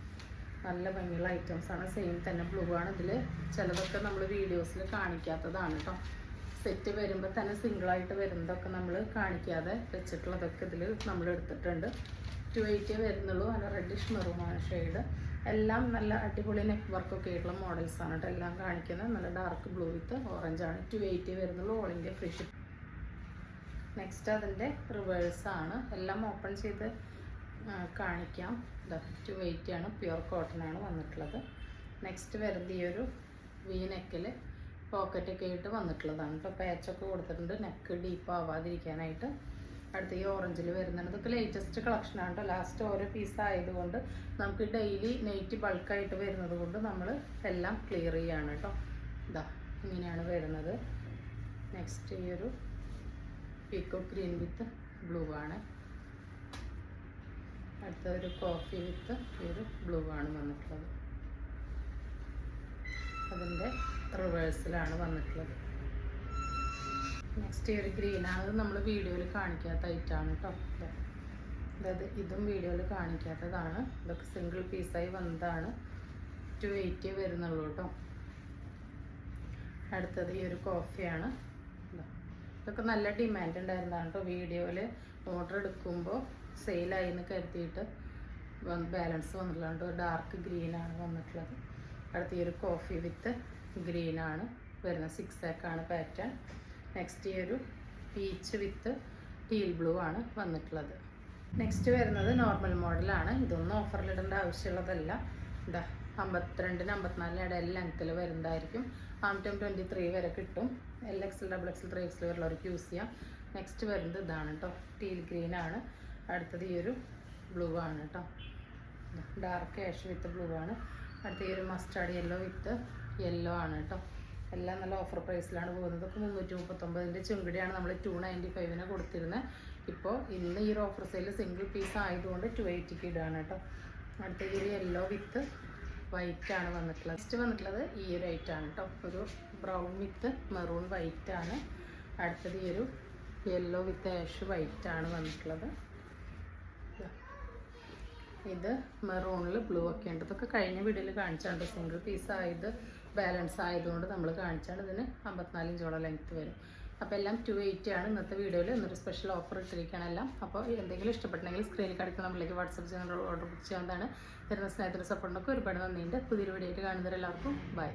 നല്ല ഭംഗിയുള്ള ഐറ്റംസാണ്. സെയിം തന്നെ ബ്ലൂ ആണ്. ഇതിൽ ചിലതൊക്കെ നമ്മൾ വീഡിയോസിൽ കാണിക്കാത്തതാണ് കേട്ടോ. സെറ്റ് വരുമ്പോൾ തന്നെ സിംഗിളായിട്ട് വരുന്നതൊക്കെ നമ്മൾ കാണിക്കാതെ വെച്ചിട്ടുള്ളതൊക്കെ ഇതിൽ നമ്മൾ എടുത്തിട്ടുണ്ട്. 280 വരുന്നുള്ളൂ. നല്ല റെഡിഷ് മെറൂണാണ് ഷെയ്ഡ്. എല്ലാം നല്ല അടിപൊളി നെക്ക് വർക്കൊക്കെ ആയിട്ടുള്ള മോഡൽസാണ് കേട്ടോ എല്ലാം കാണിക്കുന്നത്. നല്ല ഡാർക്ക് ബ്ലൂ വിത്ത് ഓറഞ്ചാണ്. 280 വരുന്നുള്ളൂ. All India free ship. Next അതിൻ്റെ റിവേഴ്സാണ്. എല്ലാം ഓപ്പൺ ചെയ്ത് കാണിക്കാം. 280 ആണ്. പ്യുവർ കോട്ടൺ ആണ് വന്നിട്ടുള്ളത്. നെക്സ്റ്റ് വരുന്നത് ഈ ഒരു വി നെക്കിൽ പോക്കറ്റൊക്കെ ആയിട്ട് വന്നിട്ടുള്ളതാണ്. ഇപ്പോൾ പാച്ചൊക്കെ കൊടുത്തിട്ടുണ്ട് നെക്ക് ഡീപ്പ് ആവാതിരിക്കാനായിട്ട്. അടുത്ത ഈ ഓറഞ്ചിൽ വരുന്നുണ്ട്. ഇതൊക്കെ ലേറ്റസ്റ്റ് കളക്ഷനാണ് കേട്ടോ. ലാസ്റ്റ് ഓരോ പീസ് ആയതുകൊണ്ട് നമുക്ക് ഡെയിലി നൈറ്റ് ബൾക്കായിട്ട് വരുന്നത് കൊണ്ട് നമ്മൾ എല്ലാം ക്ലിയർ ചെയ്യാണ് കേട്ടോ. ഇതാ ഇങ്ങനെയാണ് വരുന്നത്. നെക്സ്റ്റ് ഈ ഒരു പീക്കോക്ക് ഗ്രീൻ വിത്ത് ബ്ലൂ ആണ്. അടുത്തൊരു കോഫി വിത്ത് ഈ ഒരു ബ്ലൂ ആണ് വന്നിട്ടുള്ളത്. അതിൻ്റെ റിവേഴ്സിലാണ് വന്നിട്ടുള്ളത്. നെക്സ്റ്റ് ഈ ഒരു ഗ്രീനാണ്. അത് നമ്മൾ വീഡിയോയിൽ കാണിക്കാത്ത ഐറ്റാണ് കേട്ടോ. അതായത് ഇതും വീഡിയോയിൽ കാണിക്കാത്തതാണ്. ഇതൊക്കെ സിംഗിൾ പീസായി വന്നതാണ്. 280 വരുന്നുള്ളൂ കേട്ടോ. അടുത്തത് ഈ ഒരു കോഫിയാണ്. ഇതൊക്കെ നല്ല ഡിമാൻഡ് ഉണ്ടായിരുന്നതാണ് കേട്ടോ. വീഡിയോയിൽ ഓർഡർ എടുക്കുമ്പോൾ സെയിലായി എന്ന് കരുതിയിട്ട് ബാലൻസ് വന്നിട്ടുള്ളത്. ഡാർക്ക് ഗ്രീനാണ് വന്നിട്ടുള്ളത്. അടുത്ത ഈ ഒരു കോഫി വിത്ത് ഗ്രീനാണ് വരുന്നത്. 6 ആക്കാണ് പാറ്റേൺ. നെക്സ്റ്റ് ഈ ഒരു പീച്ച് വിത്ത് ടീൽ ബ്ലൂ ആണ് വന്നിട്ടുള്ളത്. നെക്സ്റ്റ് വരുന്നത് നോർമൽ മോഡലാണ്. ഇതൊന്നും ഓഫറിലിടേണ്ട ആവശ്യമുള്ളതല്ല. എന്താ 52-ന് 54 ഇടയിൽ ലെങ്ത്തിൽ വരുന്നതായിരിക്കും. 23 വരെ കിട്ടും. LXL, XXL, 3XL വരുന്നവർക്ക് യൂസ് ചെയ്യാം. നെക്സ്റ്റ് വരുന്നത് ഇതാണ് കേട്ടോ. ടീൽ ഗ്രീൻ ആണ്. അടുത്തത് ഈ ഒരു ബ്ലൂ ആണ് കേട്ടോ. ഡാർക്ക് ആഷ് വിത്ത് ബ്ലൂ ആണ്. അടുത്ത ഈ ഒരു മസ്റ്റാർഡ് യെല്ലോ വിത്ത് യെല്ലോ ആണ് കേട്ടോ. എല്ലാം നല്ല ഓഫർ പ്രൈസിലാണ് പോകുന്നത്. ഇപ്പോൾ 339ൻ്റെ ചുങ്കിടിയാണ് നമ്മൾ 295-ന് കൊടുത്തിരുന്നത്. ഇപ്പോൾ ഇന്ന് ഈ ഒരു ഓഫർ സെയിൽ സിംഗിൾ പീസ് ആയതുകൊണ്ട് 280-ക്ക് ഇടുകയാണ് കേട്ടോ. അടുത്ത ഈ ഒരു യെല്ലോ വിത്ത് വൈറ്റ് ആണ് വന്നിട്ടുള്ളത്. നെക്സ്റ്റ് വന്നിട്ടുള്ളത് ഈ ഒരു ഐറ്റാണ് കേട്ടോ. ഒരു ബ്രൗൺ വിത്ത് മെറൂൺ വൈറ്റ് ആണ്. അടുത്തത് ഈ ഒരു യെല്ലോ വിത്ത് ആഷ് വൈറ്റ് ആണ് വന്നിട്ടുള്ളത്. ഇത് മെറൂണിൽ ബ്ലൂ ഒക്കെ ഉണ്ട്. ഇതൊക്കെ കഴിഞ്ഞ വീഡിയോയിൽ കാണിച്ചാണ്. സിംഗിൾ പീസ് ആയത് ബാലൻസ് ആയതുകൊണ്ട് നമ്മൾ കാണിച്ചാണ്. ഇതിന് 54 ഇഞ്ചോളം ലെങ്ത്ത് വരും. അപ്പോൾ എല്ലാം 280 ആണ് ഇന്നത്തെ വീഡിയോയിൽ. ഇന്നൊരു സ്പെഷ്യൽ ഓഫർ ഇട്ടിരിക്കുകയാണ് എല്ലാം. അപ്പോൾ എന്തെങ്കിലും ഇഷ്ടപ്പെട്ടെങ്കിൽ സ്ക്രീനിൽ കിടക്കുന്ന നമ്മളിലേക്ക് വാട്സപ്പ് ചെയ്യാൻ ഓർഡർ ബുക്ക് ചെയ്യാവുന്നതാണ്. തരുന്ന സ്നേഹത്തിൻ്റെ സപ്പോർട്ടിനൊക്കെ ഒരുപാട് നന്ദിയുണ്ട്. പുതിയൊരു വീഡിയോ ആയിട്ട് കാണുന്നവരെല്ലാവർക്കും ബൈ.